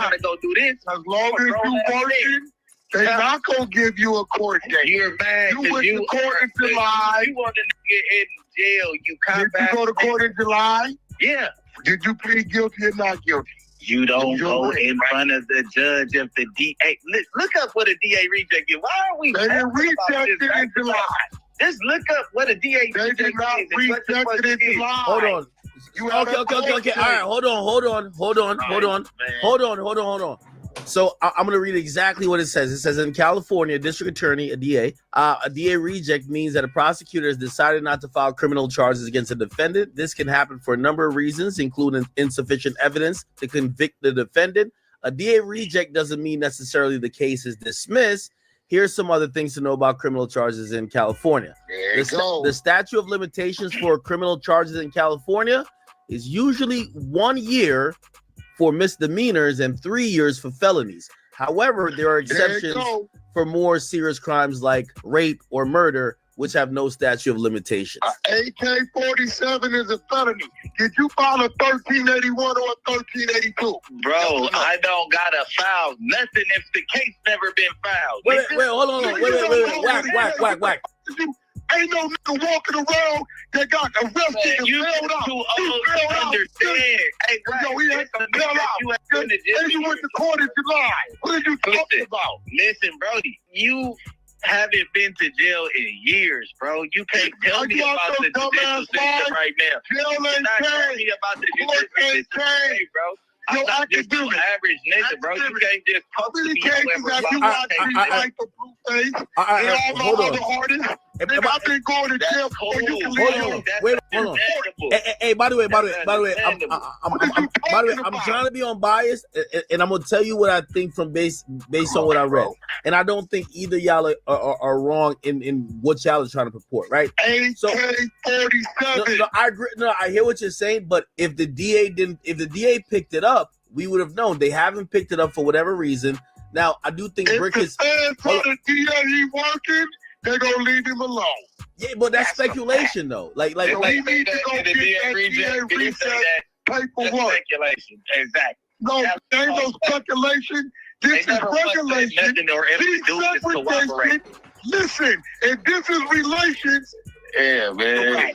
how to go do this. As long as you working, they're not gonna give you a court date. You're mad. You went to court in July. You want to get in jail. Did you go to court in July? Yeah. Did you plead guilty or not guilty? You don't go in front of the judge if the DA. Look up what a DA reject is. Why are we? They didn't reject it in July. Just look up what a DA they did not reject it in July. Hold on. Okay. All right, hold on. So I'm going to read exactly what it says. It says in California, a district attorney, a DA reject means that a prosecutor has decided not to file criminal charges against a defendant. This can happen for a number of reasons, including insufficient evidence to convict the defendant. A DA reject doesn't mean necessarily the case is dismissed. Here's some other things to know about criminal charges in California. The statute of limitations for criminal charges in California is usually 1 year for misdemeanors and 3 years for felonies. However, there are exceptions for more serious crimes like rape or murder, which have no statute of limitations. AK-47 is a felony. Did you file a 1381 or a 1382? Bro, I don't gotta file nothing if the case never been filed. Wait, hold on. Wait. Wack. Ain't no nigga walking around that got arrested and bailed out. You understand. Hey, yo, he had to bail out. And you went to court in July. What are you talking about? Listen, Brody, you haven't been to jail in years, bro. You can't tell me about the judicial system right now. Jail ain't tell me about the judicial system, bro. I'm not just no average nigga, bro. You can't just talk to me. Hold on. I've been going to jail for you can leave. Hold on. Hey, by the way, I'm trying to be unbiased, and I'm gonna tell you what I think from based on what I read, and I don't think either y'all are wrong in what y'all are trying to purport, right? So, no, I agree. No, I hear what you're saying, but if the DA picked it up, we would have known. They haven't picked it up for whatever reason. Now, I do think Bricc is. The DA he working. They're gonna leave him alone. Yeah, but that's speculation, though. Like we need to go get that DA reset paperwork. Speculation, exactly. No, there ain't no speculation. This is regulation. Listen, if this is relations. Yeah, man.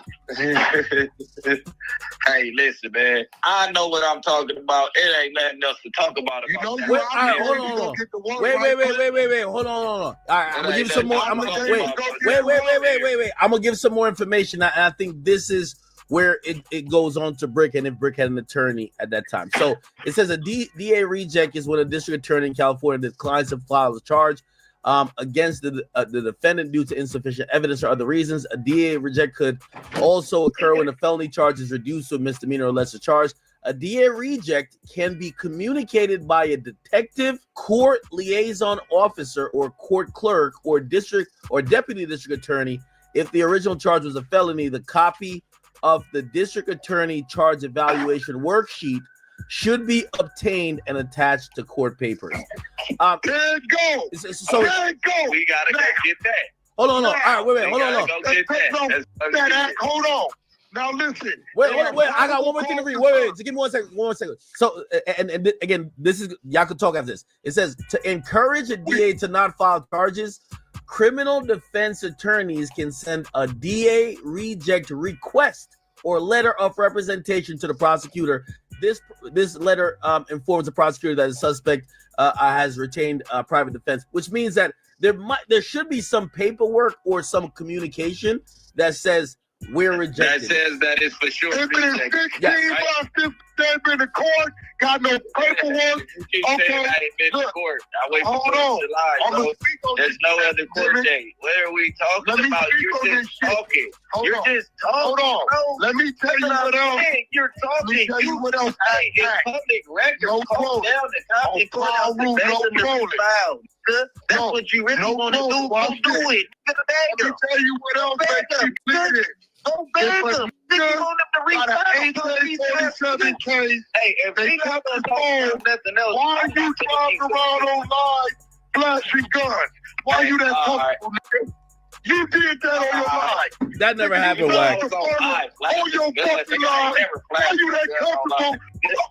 Hey, listen, man. I know what I'm talking about. It ain't nothing else to talk about. Hold on. Wait. Hold on. All right, I'm gonna give some more. Wait. I'm gonna give some more information. I think this is where it goes on to Bricc, and if Bricc had an attorney at that time. So it says a DA reject is when a district attorney in California declines to file a charge against the defendant due to insufficient evidence or other reasons. A DA reject could also occur when a felony charge is reduced to a misdemeanor or lesser charge. A DA reject can be communicated by a detective, court liaison officer, or court clerk, or district or deputy district attorney. If the original charge was a felony, the copy of the district attorney charge evaluation worksheet should be obtained and attached to court papers. There it go. So there it go. We gotta go get that. Hold on. All right, wait. Hold on. Hold on. Now listen. Wait. I got one more thing to read. Wait. Give me 1 second. 1 second. So, and again, this is y'all can talk after this. It says to encourage a DA to not file charges, criminal defense attorneys can send a DA reject request or letter of representation to the prosecutor. This letter informs the prosecutor that the suspect has retained private defense, which means that there should be some paperwork or some communication that says we're rejected. That says that it's for sure. If it is 16 months they've been to court, got no paperwork. Okay, hold on. There's no other court date. What are we talking about? You're just talking. You're just talking. Hold on. Let me tell you what else. You're talking. Let me tell you what else. In public record, no calm down the copy. That's what you really want to do. Go do it. Let me tell you what else. Don't beg them. You want them to reach out. Case. Hey, if they not going to talk about nothing else, why are you driving around online flashing guns? Why are you that comfortable, nigga? You did that on your life. That never happened, Wack. On your fucking life. Why are you that comfortable?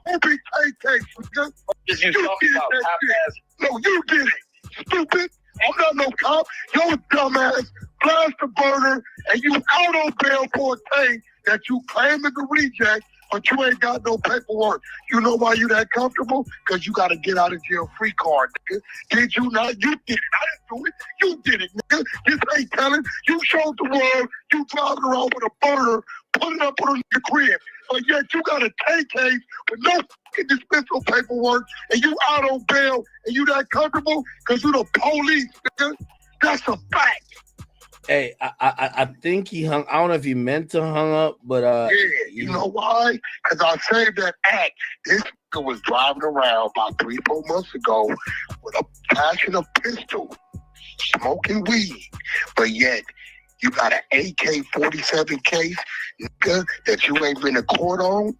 Open case, nigga. You did that shit. No, you did it. Stupid. I'm not no cop. You're a dumbass. Blast the burner, and you out on bail for a thing that you claim is a reject but you ain't got no paperwork. You know why you that comfortable? Because you got to get out of jail free card, nigga. Did you not? You did it. I didn't do it. You did it, nigga. This ain't telling. You showed the world you driving around with a burner, putting up on your crib. But yet you got a K case with no fucking dismissal paperwork, and you out on bail, and you that comfortable because you the police, nigga. That's a fact. Hey, I think he hung. I don't know if he meant to hung up, but yeah, you know why? Because I saved that act. This nigga was driving around about 3-4 months ago with a passion of pistol, smoking weed, but yet you got an AK-47 case, nigga, that you ain't been to court on.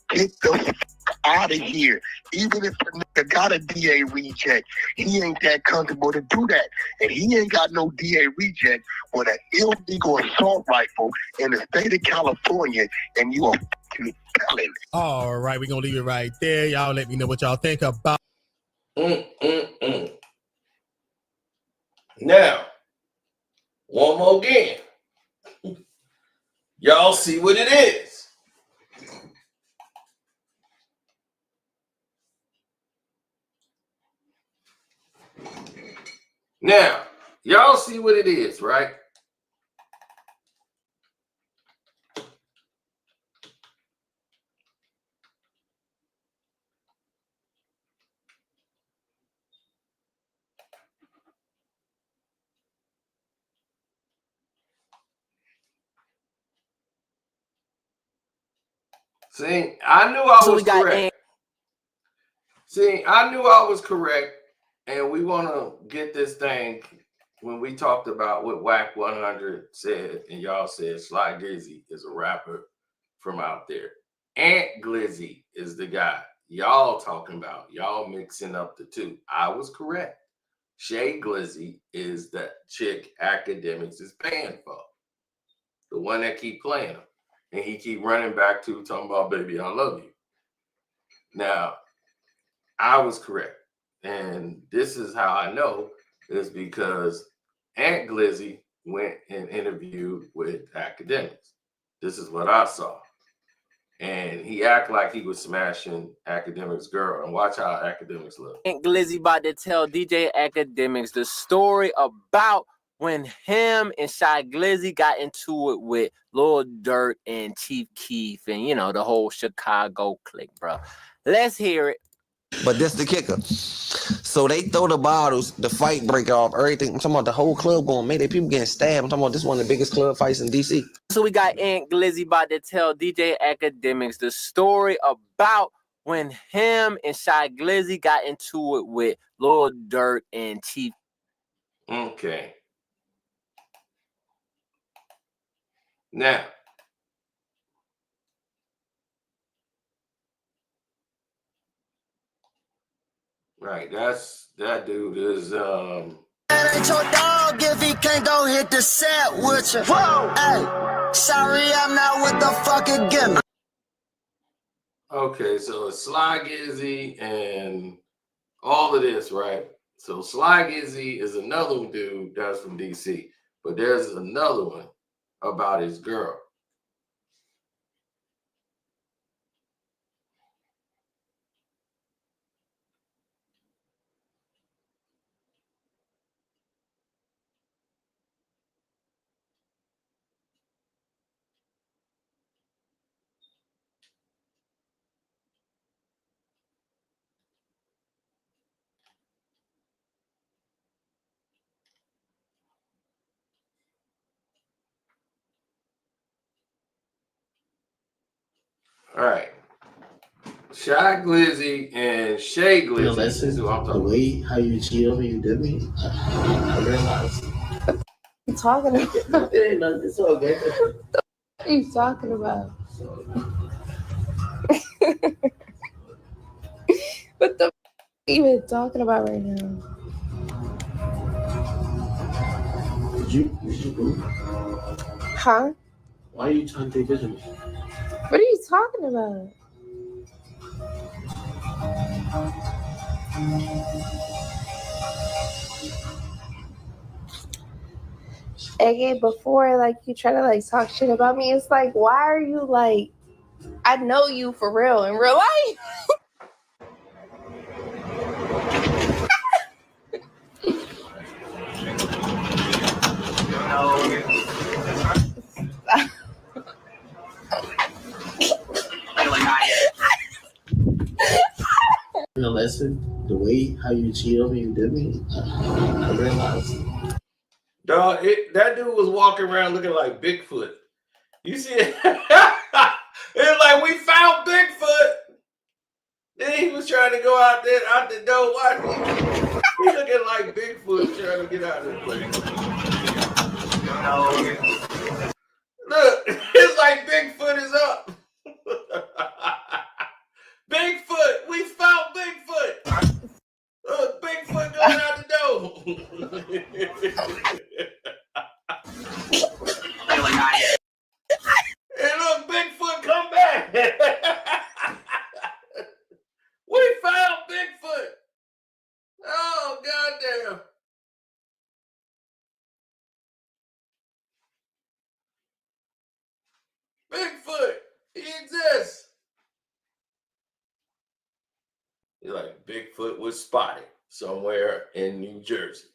Get the fuck out of here. Even if a nigga got a DA reject, he ain't that comfortable to do that. And he ain't got no DA reject with an illegal assault rifle in the state of California, and you a fucking felon. All right, we're going to leave it right there. Y'all let me know what y'all think about. Now, one more again. Y'all see what it is. Now, y'all see what it is, right? See, I knew I was correct. See, I knew I was correct, and we want to get this thing when we talked about what Wack 100 said, and y'all said Sly Gizzy is a rapper from out there. Aunt Glizzy is the guy y'all talking about. Y'all mixing up the two. I was correct. Shay Glizzy is the chick academics is paying for. The one that keep playing him. And he keep running back to talking about, baby, I love you. Now, I was correct. And this is how I know is because Aunt Glizzy went and interviewed with academics. This is what I saw. And he act like he was smashing academics' girl. And watch how academics look. Aunt Glizzy about to tell DJ Academics the story about when him and Shy Glizzy got into it with Lil Durk and Chief Keef and, you know, the whole Chicago clique, bro. Let's hear it. But that's the kicker. So they throw the bottles, the fight break off, everything. I'm talking about the whole club going, man, they people getting stabbed. I'm talking about this one of the biggest club fights in DC. So we got Aunt Glizzy about to tell DJ Academics the story about when him and Shy Glizzy got into it with Lil Durk and Chief. Okay. Now, right, that dude is That ain't your dog if he can't go hit the set with you. Whoa! Hey, sorry, I'm not with the fucking gimmick. okay, so it's Sly Gizzy and all of this, right? So Sly Gizzy is another dude that's from DC, but there's another one about his girl. All right. Shy Glizzy and Shay Glizzy. You know, that's is who I'm talking the way how you cheat on me, you did me. I realized. What are you talking about? It ain't nothing. It's okay. What are you talking about? What the f are you even talking about right now? Did you move? Huh? Why are you trying to take pictures of me? What are you talking about? Again, before like you try to like talk shit about me, it's like, why are you like I know you for real in real life. In the lesson, the way how you cheat on me, you did me, I realized. Dog, that dude was walking around looking like Bigfoot. You see it? It's like we found Bigfoot. Then he was trying to go out the door. Watch he looking like Bigfoot trying to get out of the place. Look, it's like Bigfoot is up. Bigfoot, we found Bigfoot. Bigfoot going out the door. Hey, look, Bigfoot, come back. We found Bigfoot. Oh, goddamn. Bigfoot, he exists. You're like, Bigfoot was spotted somewhere in New Jersey.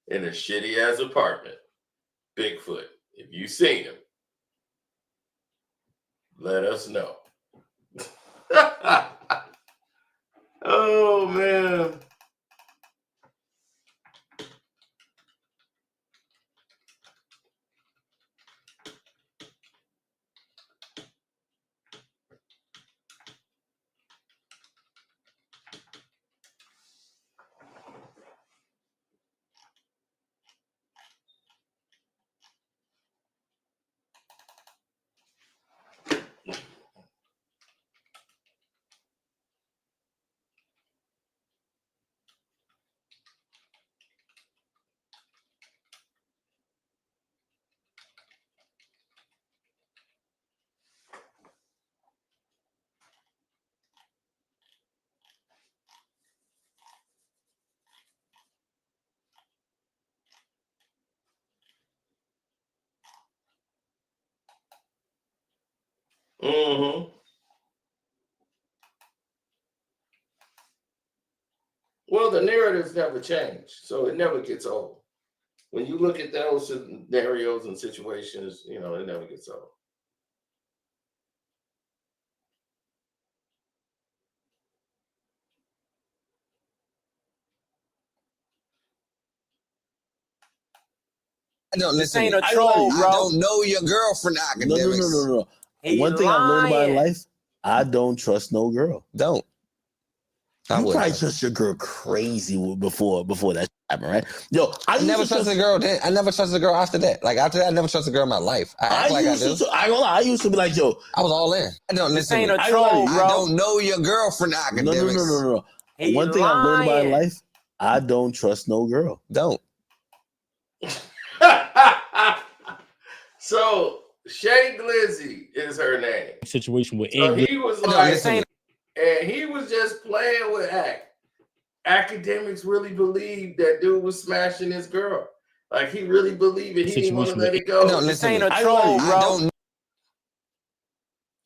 In a shitty ass apartment. Bigfoot, if you seen him, let us know. Oh, man. Mm-hmm. Well, the narratives never change, so it never gets old. When you look at those scenarios and situations, you know, it never gets old. I don't This listen. ain't a troll, bro. I don't know your girlfriend academics. No. He One thing I've learned about lying. life, I don't trust no girl. Don't. You probably trust your girl crazy before that happened, right? Yo, I never trusted a girl then. I never trusted a girl after that. Like after that, I never trusted a girl in my life. I act like I do. I gonna lie, I used to be like, yo, I was all in. I don't This listen. ain't a troll, bro. I don't know your girlfriend academics. No. He One thing I've learned about lying. life, I don't trust no girl. Don't. So Shay Glizzy is her name. Situation with So he was like, and he was just playing with academics really believed that dude was smashing his girl. Like he really believed it. He didn't want to let it go. This ain't a troll, bro.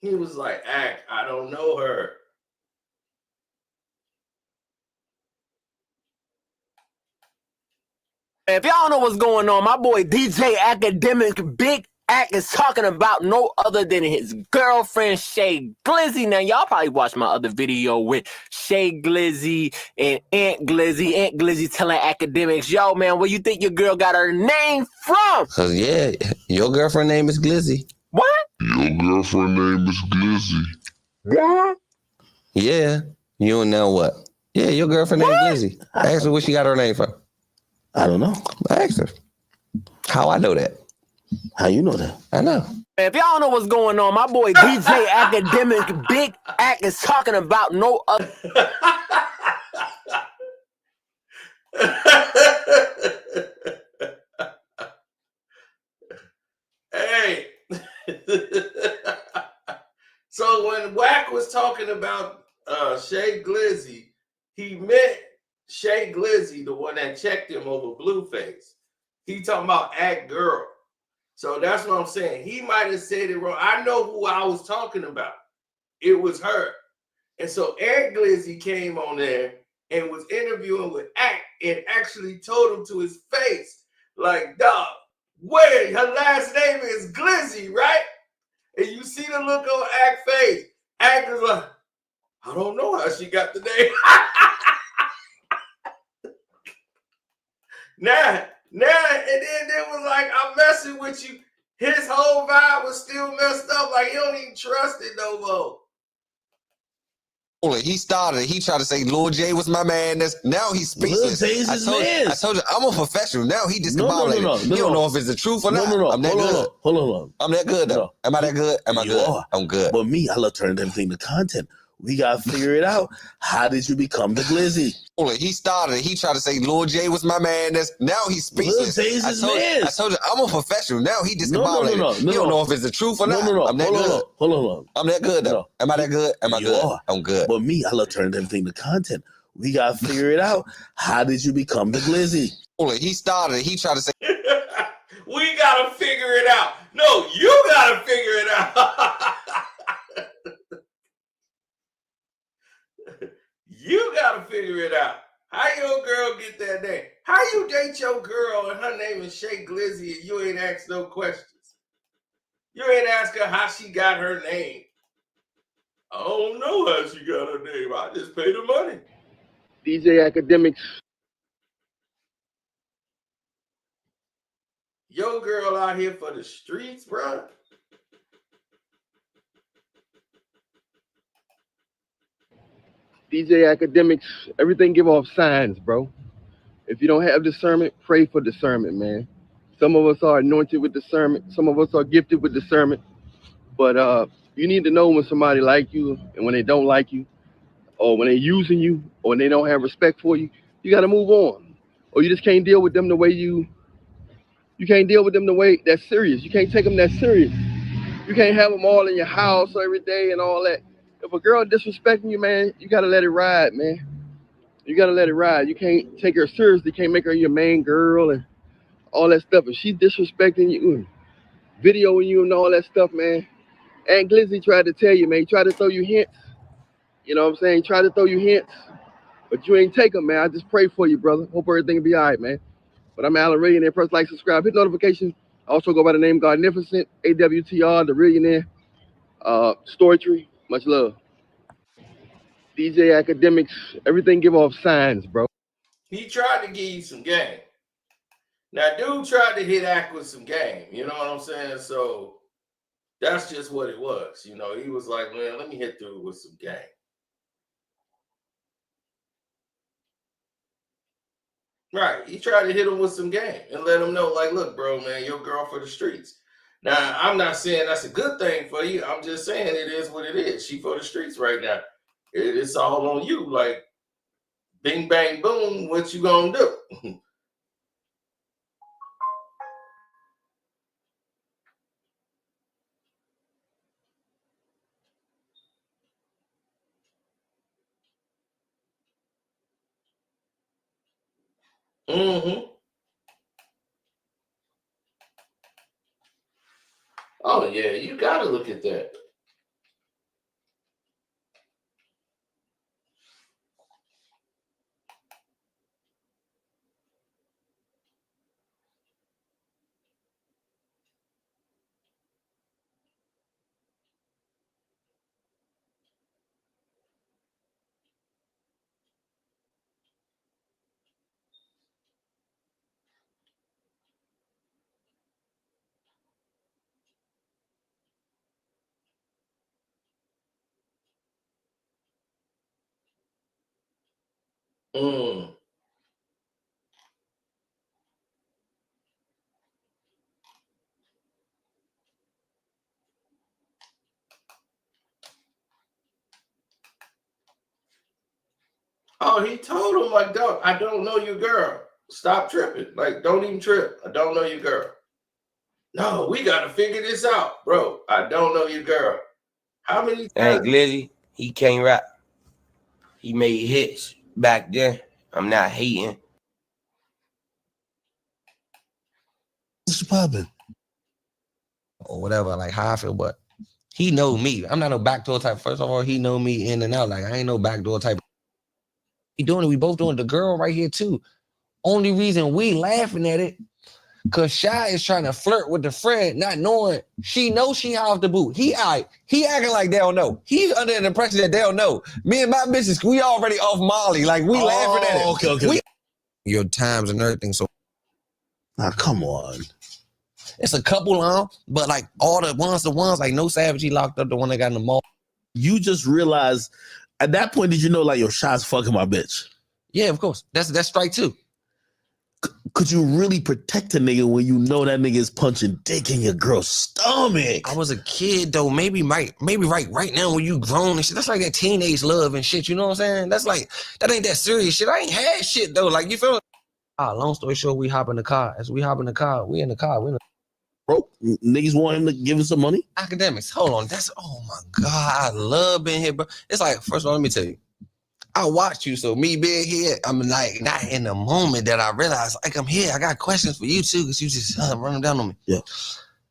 He was like, I don't know her. If y'all know what's going on, my boy DJ Academic Big Act is talking about no other than his girlfriend Shay Glizzy. Now y'all probably watched my other video with Shay Glizzy and Aunt Glizzy. Aunt Glizzy telling academics, yo man, where you think your girl got her name from? Cause yeah, your girlfriend name is Glizzy. What? Your girlfriend name is Glizzy. What? Yeah, you don't know what? Yeah, your girlfriend name is Glizzy. I asked her where she got her name from. I don't know. I asked her. How I know that? How you know that? I know. If y'all know what's going on, my boy DJ Academic Big Act is talking about no other. Hey. So when Wack was talking about Shay Glizzy, he meant Shay Glizzy, the one that checked him over Blueface. He talking about act girl. So that's what I'm saying. He might have said it wrong. I know who I was talking about. It was her. And so Eric Glizzy came on there and was interviewing with Act and actually told him to his face, like, dog, wait, her last name is Glizzy, right? And you see the look on Act's face. Act is like, I don't know how she got the name. Now, and then it was like, I'm messing with you. His whole vibe was still messed up. Like, he don't even trust it no more. He started it. He tried to say Lil J was my man. Now he's speechless. Lil J is his man. I told you, I'm a professional. Now he discombobulated. No. He don't know if it's the truth or not. I'm that good. Hold on. I'm that good, though. Am I that good? Am I good? Are. I'm good. But me, I love turning everything to content. We got to figure it out. How did you become the Glizzy? He started it. He tried to say Lil J was my man. Now he's speechless. Lil J is his man. I told you, I'm a professional. Now he discombobulated. No. He don't know if it's the truth or not. I'm that good. Hold on. I'm that good, though. Am I that good? Am I good? Are. I'm good. But me, I love turning everything to content. We got to figure it out. How did you become the Glizzy? He started it. He tried to say... We got to figure it out. No, you got to figure it out. You got to figure it out. How your girl get that name? How you date your girl and her name is Shay Glizzy and you ain't asked no questions? You ain't ask her how she got her name. I don't know how she got her name. I just paid her money. DJ Academics. Your girl out here for the streets, bro. DJ Academics, everything give off signs, bro. If you don't have discernment, pray for discernment, man. Some of us are anointed with discernment. Some of us are gifted with discernment. But you need to know when somebody like you and when they don't like you, or when they're using you, or when they don't have respect for you. You got to move on. Or you just can't deal with them the way you can't deal with them the way that's serious. You can't take them that serious. You can't have them all in your house every day and all that. If a girl disrespecting you, man, you got to let it ride, man. You got to let it ride. You can't take her seriously. You can't make her your main girl and all that stuff. If she's disrespecting you, videoing you and all that stuff, man. And Glizzy tried to tell you, man. He tried to throw you hints. You know what I'm saying? He tried to throw you hints. But you ain't take them, man. I just pray for you, brother. Hope everything will be all right, man. But I'm Alan Millionaire. Press like, subscribe, hit notifications. I also go by the name Godnificent, AWTR, the Millionaire. Story Tree. Much love. DJ Academics, everything give off signs, bro. He tried to give you some game. Now, dude tried to hit Act with some game. You know what I'm saying? So that's just what it was. You know, he was like, man, let me hit through with some game. Right. He tried to hit him with some game and let him know, like, look, bro, man, your girl for the streets. Now, I'm not saying that's a good thing for you. I'm just saying it is what it is. She for the streets right now. It's all on you. Like, bing, bang, boom, what you gonna do? Mm-hmm. Oh, yeah, you got to look at that. Mm. Oh, he told him, like, I don't know your girl. Stop tripping. Like, don't even trip. I don't know your girl. No, we got to figure this out, bro. I don't know your girl. How many times? Hey, Glizzy, he can't rap. He made hits back then. I'm not hating. what's popping? Or whatever, like how I feel, but he know me. I'm not no backdoor type. First of all, he know me in and out. Like I ain't no backdoor type. He doing it. We both doing it. The girl right here too. Only reason we laughing at it, cause Shay is trying to flirt with the friend, not knowing she knows she off the boot. He acting like they don't know. He's under the impression that they don't know. Me and my bitches, we already off Molly. Like we laughing at it. Okay. Your times and everything. So now come on. It's a couple on, but like all the ones like No Savage, he locked up the one that got in the mall. You just realized at that point, did you know like your Shay's fucking my bitch? Yeah, of course. That's strike two. Could you really protect a nigga when you know that nigga is punching dick in your girl's stomach? I was a kid though. Maybe right now when you grown and shit. That's like that teenage love and shit. You know what I'm saying? That's like that ain't that serious shit. I ain't had shit though. Like you feel me? Long story short, we hop in the car. As we hop in the car, we in the car. Bro, niggas want him to give us some money? Academics. Hold on. Oh my God. I love being here, bro. It's like, first of all, let me tell you. I watch you, so me being here, I'm like not in the moment that I realize, like I'm here. I got questions for you too, because you just run them down on me. Yeah.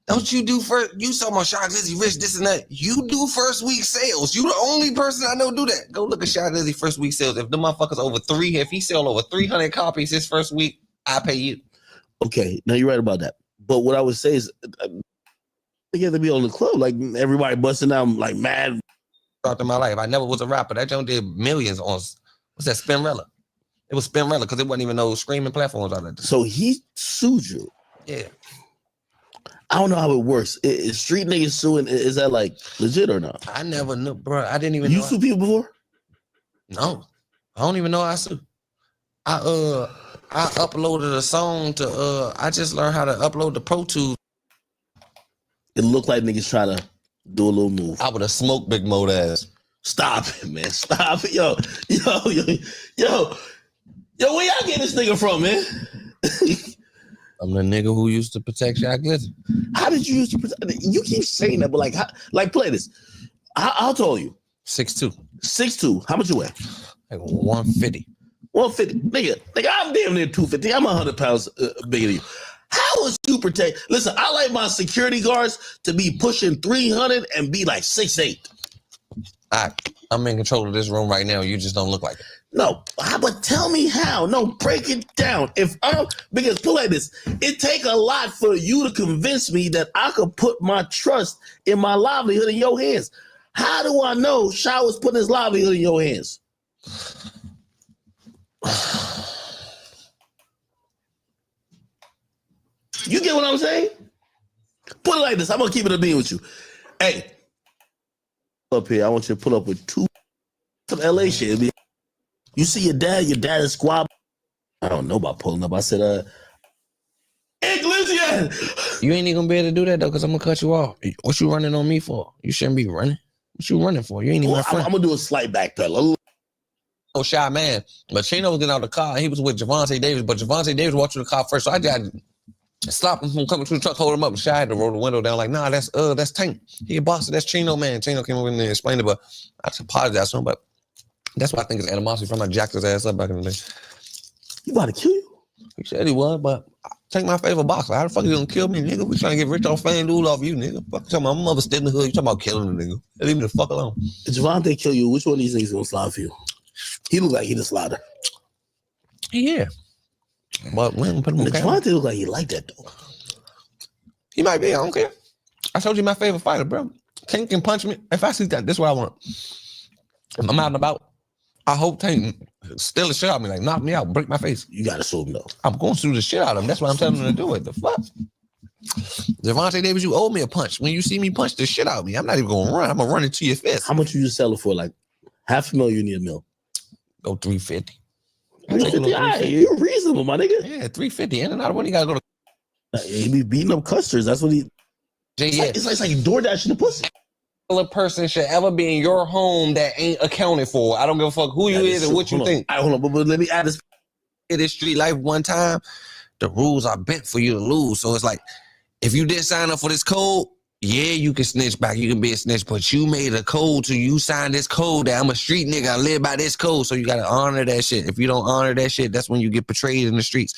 Don't you do first? You talking about Shy Glizzy Rich, this and that. You do first week sales. You the only person I know do that. Go look at Shy Glizzy first week sales. If the motherfuckers if he sell over 300 copies his first week, I pay you. Okay, now you're right about that. But what I would say is, you have to be on the club, like everybody busting out like mad. Throughout my life, I never was a rapper. That joint did millions on what's that Spinrella? It was Spinrella because it wasn't even no streaming platforms out there. So he sued you. Yeah. I don't know how it works. Is street niggas suing? Is that like legit or not? I never knew, bro. I didn't even. You sue people before? No, I don't even know I sue. I uploaded a song to. I just learned how to upload the Pro Tools. It looked like niggas trying to do a little move. I would have smoked Big Mo ass. Stop it, man. Stop it. Yo, where y'all get this nigga from, man? I'm the nigga who used to protect Shy Glizzy. How did you used to protect? You keep saying that, but like play this. How tall are you? 6'2". 6'2". How much you weigh? Like 150. 150. Nigga, I'm damn near 250. I'm 100 pounds bigger than you. How was you protect? Listen, I like my security guards to be pushing 300 and be like 6'8". I'm in control of this room right now. You just don't look like it. No, but tell me how. No, break it down. Because put like this, it take a lot for you to convince me that I could put my trust in my livelihood in your hands. How do I know Shy was putting his livelihood in your hands? You get what I'm saying? Put it like this. I'm gonna keep it a being with you. Hey, up here. I want you to pull up with some LA shit. You see your dad is squab. I don't know about pulling up. I said, hey, Glizzy. You ain't even gonna be able to do that though, because I'm gonna cut you off. What you running on me for? You shouldn't be running. What you running for? You ain't even my friend. I'm gonna do a slight backpedal. Oh, Shy man. But Chino was getting out of the car and he was with Javante Davis, but Javante Davis walked through the car first. So I just stopped him from coming through the truck, hold him up, and Shy had to roll the window down like, nah, that's Tank. He a boss, that's Chino, man. Chino came over and explained it, but I just apologized to him, but that's why I think it's animosity from. I jacked his ass up back in the day. You about to kill you? He said he was, but Tank my favorite boxer. How the fuck you gonna kill me, nigga? We trying to get rich off FanDuel off you, nigga. Fuck, you talking about my mother still in the hood. You talking about killing the nigga. Leave me the fuck alone. If Javante kill you, which one of these niggas gonna slide for you? He look like he the slider. Yeah. But when put him on camera. Javante look like he like that though. He might be, I don't care. I told you my favorite fighter, bro. Tank can punch me. If I see that, this is what I want. If I'm out and about, I hope Tank steal the shit out of me, like knock me out, break my face. You gotta sue him though. I'm going to sue the shit out of him. That's why I'm telling him to do it. The fuck? Javante Davis, you owe me a punch. When you see me punch the shit out of me, I'm not even gonna run. I'm gonna run into your fist. How much you just sell it for? Like $500,000, you need $1 million. Go 350. 350? Right, you're reasonable, my nigga. Yeah, 350. In and out of when you gotta go to. He be beating up customers. That's what he. It's like DoorDash in the pussy. A person should ever be in your home that ain't accounted for. I don't give a fuck who you is and what you think. Hold on, but let me add this. In this street life one time, the rules are bent for you to lose. So it's like, if you didn't sign up for this code, Yeah, you can snitch back. You can be a snitch, but you made a code to you signed this code that I'm a street nigga. I live by this code. So you got to honor that shit. If you don't honor that shit, that's when you get betrayed in the streets.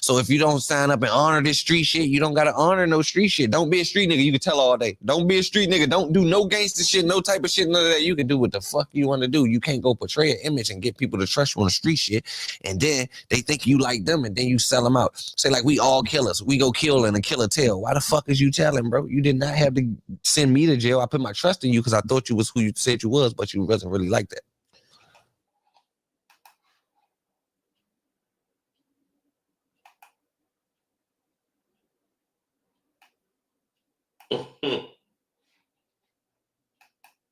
So if you don't sign up and honor this street shit, you don't got to honor no street shit. Don't be a street nigga. You can tell all day. Don't be a street nigga. Don't do no gangster shit, no type of shit, none of that. You can do what the fuck you want to do. You can't go portray an image and get people to trust you on the street shit. And then they think you like them and then you sell them out. Say like, we all killers. We go kill and a killer tell. Why the fuck is you telling, bro? You did not have to send me to jail. I put my trust in you because I thought you was who you said you was, but you wasn't really like that.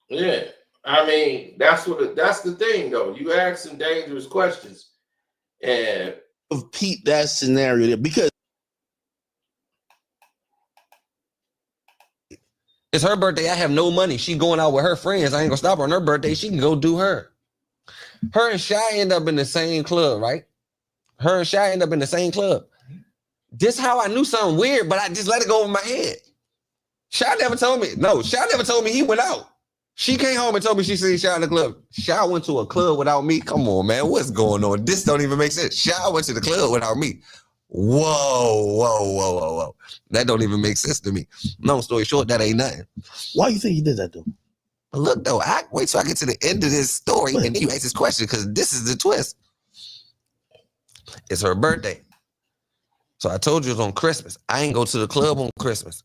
Yeah, I mean that's the thing though. You ask some dangerous questions, and Pete that scenario there because it's her birthday. I have no money. She going out with her friends. I ain't gonna stop her on her birthday. She can go do her. Her and Shay end up in the same club, right? Her and Shay end up in the same club. This how I knew something weird, but I just let it go over my head. Shay never told me. No, Shay never told me he went out. She came home and told me she seen Shay in the club. Shay went to a club without me. Come on, man. What's going on? This don't even make sense. Shay went to the club without me. Whoa. That don't even make sense to me. Long story short, that ain't nothing. Why you think he did that though? Look though, wait till I get to the end of this story and then you ask this question because this is the twist. It's her birthday. So I told you it was on Christmas. I ain't go to the club on Christmas.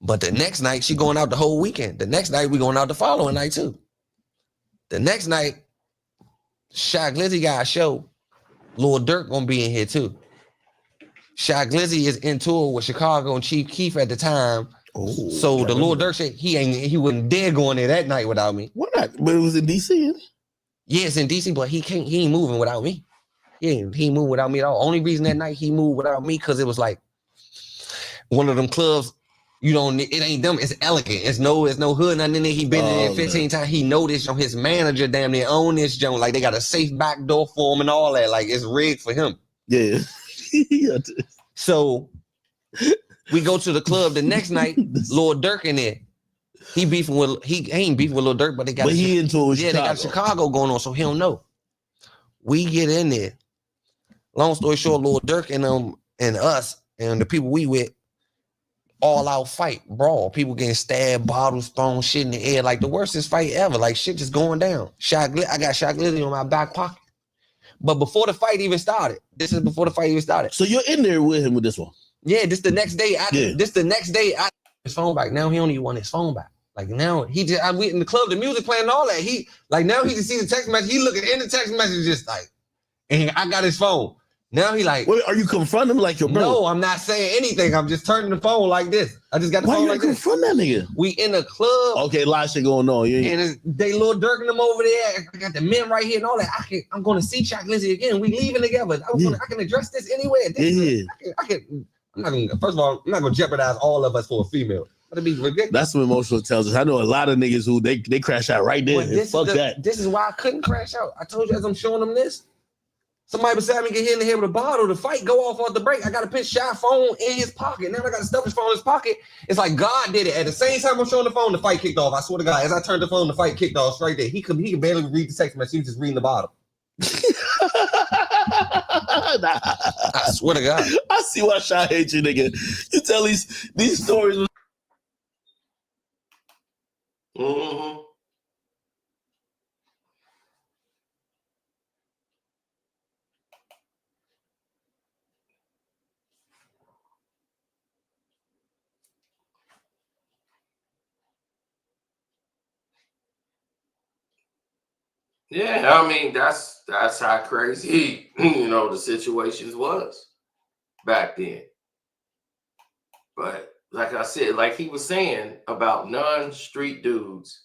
But the next night, she going out the whole weekend. The next night, we going out the following night too. The next night, Shy Glizzy got a show. Lil Durk gonna be in here too. Shy Glizzy is in tour with Chicago and Chief Keef at the time. Oh, so the Lil Durk shit, he wouldn't dare go in there that night without me. Why not? But it was in DC. Yeah, it's in DC, but he ain't moving without me. He ain't moving without me at all. Only reason that night he moved without me because it was like one of them clubs. You don't. It ain't them. It's elegant. It's no hood. Nothing in there. He been in there 15 times. He know this. His manager damn near own this joint. Like they got a safe back door for him and all that. Like it's rigged for him. Yeah. So we go to the club the next night. Lil Durk in there. He ain't beefing with Lil Durk, but they got. But he into Chicago. They got Chicago going on, so he don't know. We get in there. Long story short, Lil Durk and us and the people we with. All out fight, brawl. People getting stabbed, bottles thrown, shit in the air. Like the worstest fight ever. Like shit just going down. I got Shy Glizzy on my back pocket. But before the fight even started, this is before the fight even started. So you're in there with him with this one? Yeah, this the next day. I his phone back. Now he don't even want his phone back. Like now we in the club, the music playing and all that. He like now he can see the text message. He looking in the text message just like, and I got his phone. Now he like, wait, are you confronting him like your brother? No, I'm not saying anything. I'm just turning the phone like this. I just got the phone like this. Why you confront that nigga? We in a club. Okay, a lot of shit going on. And they Lil Durking them over there. I got the men right here and all that. I'm going to see Shy Glizzy again. We leaving together. I can address this anywhere. First of all, I'm not going to jeopardize all of us for a female. That'd be ridiculous. That's some emotional intelligence. I know a lot of niggas who they crash out right there. Fuck that. This is why I couldn't crash out. I told you as I'm showing them this. Somebody beside me get hit in the head with a bottle. The fight go off the break. I got to put Shy phone in his pocket. Now I got to stuff his phone in his pocket. It's like God did it. At the same time I'm showing the phone, the fight kicked off. I swear to God, as I turned the phone, the fight kicked off straight there. He could barely read the text message. He was just reading the bottom. I swear to God. I see why Shy hates you, nigga. You tell these stories. Mm-hmm. Yeah, I mean that's how crazy the situations was back then. But like I said, like he was saying about non-street dudes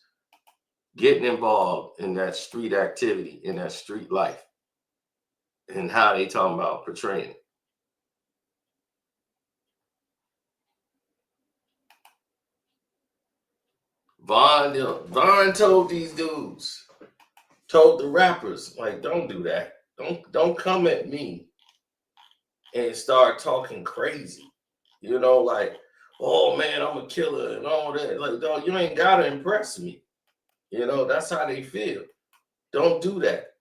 getting involved in that street activity, in that street life, and how they talking about portraying it. Vaughn told these dudes, told the rappers, like, don't do that. Don't come at me and start talking crazy. Like oh man, I'm a killer and all that. Like, dog, you ain't gotta impress me. You know, that's how they feel. Don't do that.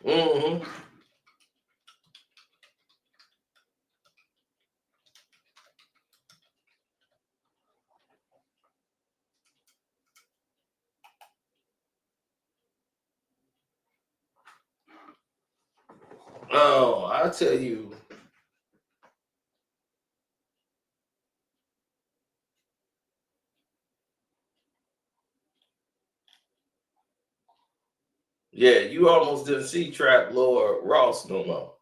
Mm-hmm. Oh, I tell you. Yeah, you almost didn't see Trap Lord Ross no more.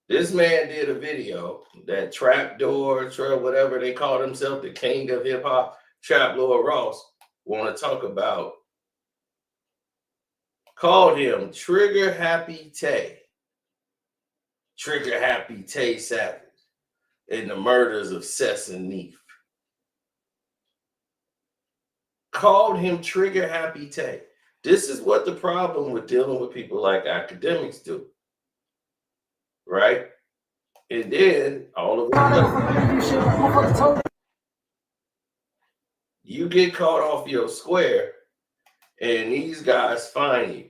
This man did a video that Trap Door, whatever they call themselves, the king of hip hop, Trap Lord Ross, want to talk about. Called him Trigger Happy Tay. Trigger Happy Tay Savage in the murders of Sess and Neef. Called him Trigger Happy Tay. This is what the problem with dealing with people like academics do. Right? And then all of a sudden, you get caught off your square and these guys find you.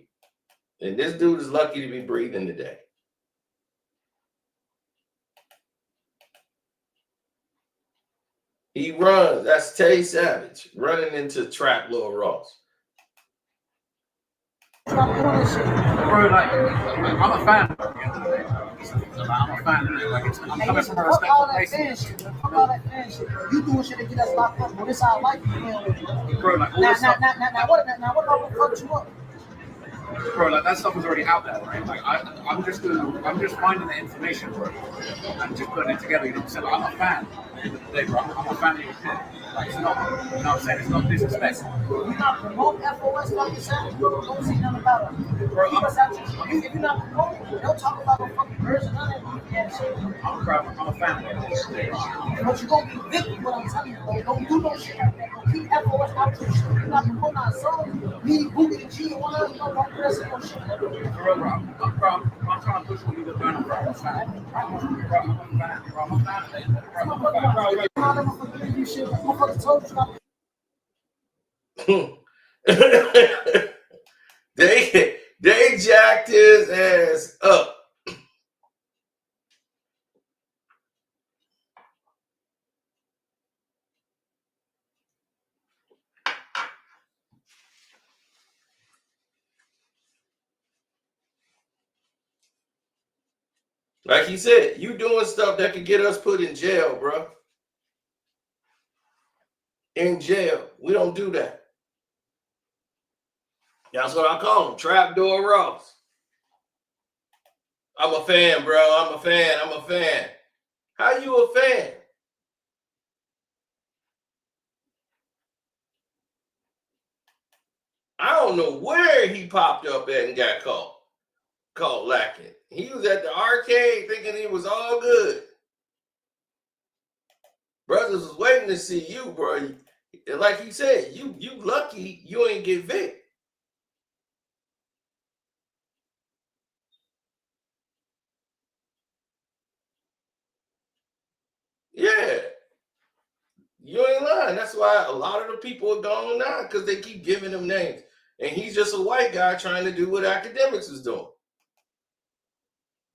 And this dude is lucky to be breathing today. He runs. That's Tay Savage running into Trap Lord Ross. Bro, like, I'm a fan at the end of the day. I'm a fan. Like, it's coming from a respectful place. Fuck all that fan shit, bro. You doing shit to get us locked up, bro. This our life, bro. Like, all now, this stuff. Now, what about what fucked you up? Bro, like that stuff is already out there, right? Like I'm just finding the information, bro, and just putting it together. You know what I'm saying? Like, I'm a fan. At the end of the day, bro, I'm a fan of your shit. Like, it's not, you know what I'm saying? It's not disrespect. You're not promoting FOS like you said. Don't say nothing about it. Bro, keep us out your shit. If you're not promoting, don't talk about no fucking version of that. Yeah, shit. I'm a fan of this. But you gonna be victim, what I'm telling you, bro. Don't do no shit like that. Bro. Keep FOS out your shit. You're not promoting our song. Me, Boogie, and G, and one other, don't press it on shit. I'm trying to push what you look down on, bro. I'm a fan. I'm a fan. They jacked his ass up. Like he said, you doing stuff that could get us put in jail, bro. In jail. We don't do that. That's what I call him, Trapdoor Ross. I'm a fan, bro. I'm a fan. How you a fan? I don't know where he popped up at and got caught lacking. He was at the arcade thinking he was all good. Brothers was waiting to see you, bro. Like he said, you lucky you ain't get Vic. Yeah. You ain't lying. That's why a lot of the people are gone now, because they keep giving him names. And he's just a white guy trying to do what academics is doing.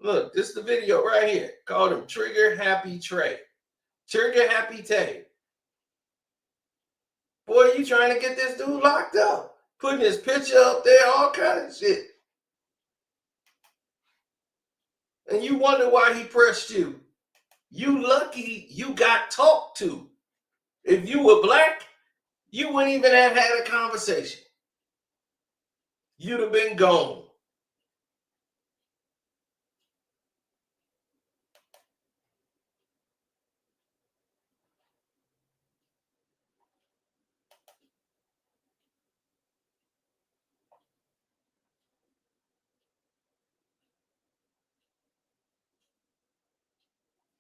Look, this is the video right here. Called him Trigger Happy Trey. Trigger Happy Tay. Boy, you trying to get this dude locked up. Putting his picture up there, all kind of shit. And you wonder why he pressed you. You lucky you got talked to. If you were black, you wouldn't even have had a conversation. You'd have been gone.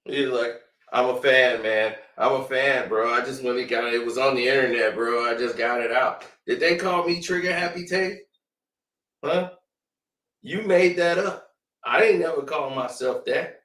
He's like, I'm a fan, man. I'm a fan, bro. I just really got it. It was on the internet, bro. I just got it out. Did they call me Trigger Happy Tay? Huh? You made that up. I ain't never called myself that.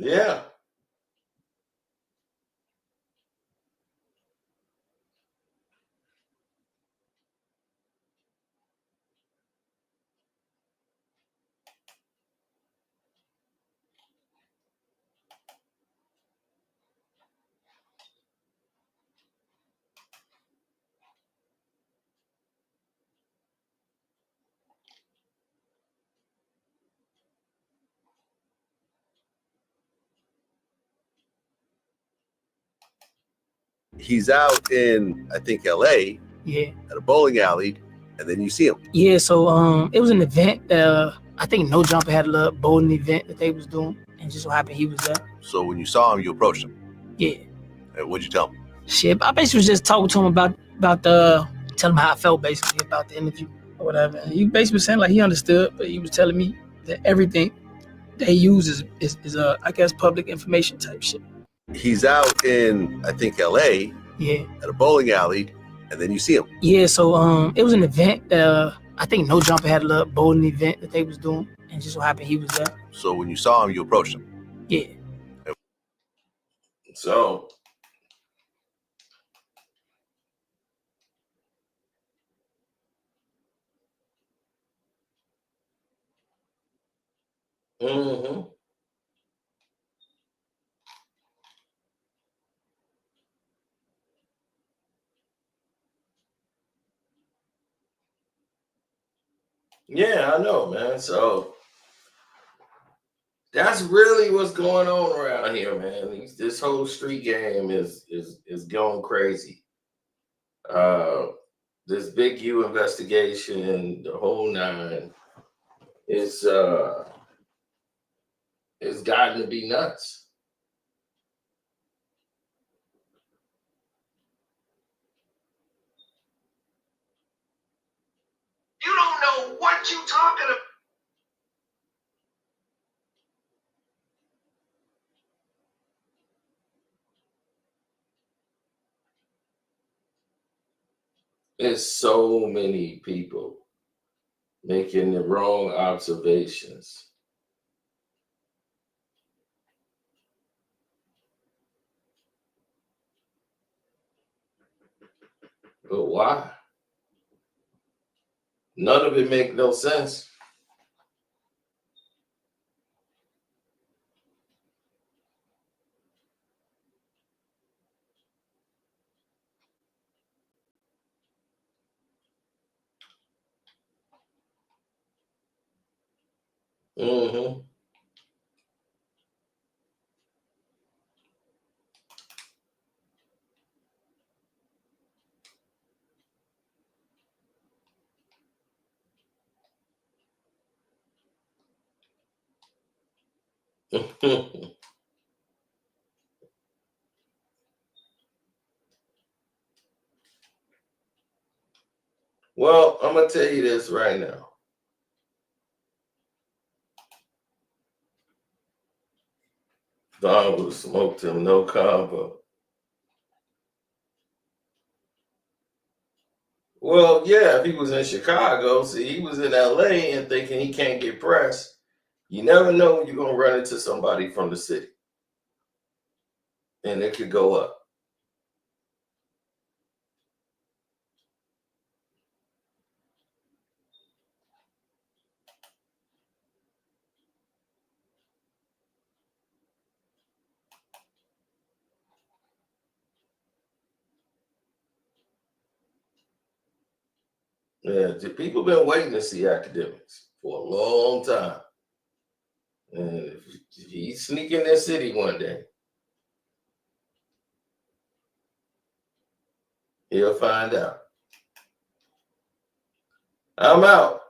Yeah. He's out in, I think, LA. Yeah. At a bowling alley, and then you see him. Yeah, so it was an event. I think No Jumper had a little bowling event that they was doing, and just so happened he was there. So when you saw him, you approached him. Yeah. And what'd you tell him? Shit, I basically was just talking to him about telling him how I felt basically about the interview or whatever. And he basically was saying like he understood, but he was telling me that everything they use is I guess public information type shit. He's out in, I think, LA. Yeah. At a bowling alley, and then you see him. Yeah, so it was an event. I think No Jumper had a little bowling event that they was doing, and just so happened he was there. So when you saw him, you approached him. Yeah. So yeah, I know, man. So that's really what's going on around here, man. This whole street game is going crazy. This Big U investigation, the whole nine, it's gotten to be nuts. You don't know what you talking about. There's so many people making the wrong observations. But why? None of it make no sense. Mm-hmm. Well, I'm gonna tell you this right now. Don would have smoked him, no combo. Well, yeah, if he was in Chicago, see, he was in LA and thinking he can't get press. You never know when you're gonna run into somebody from the city. And it could go up. Yeah, people been waiting to see academics for a long time. And if he's sneaking that city one day, he'll find out. I'm out.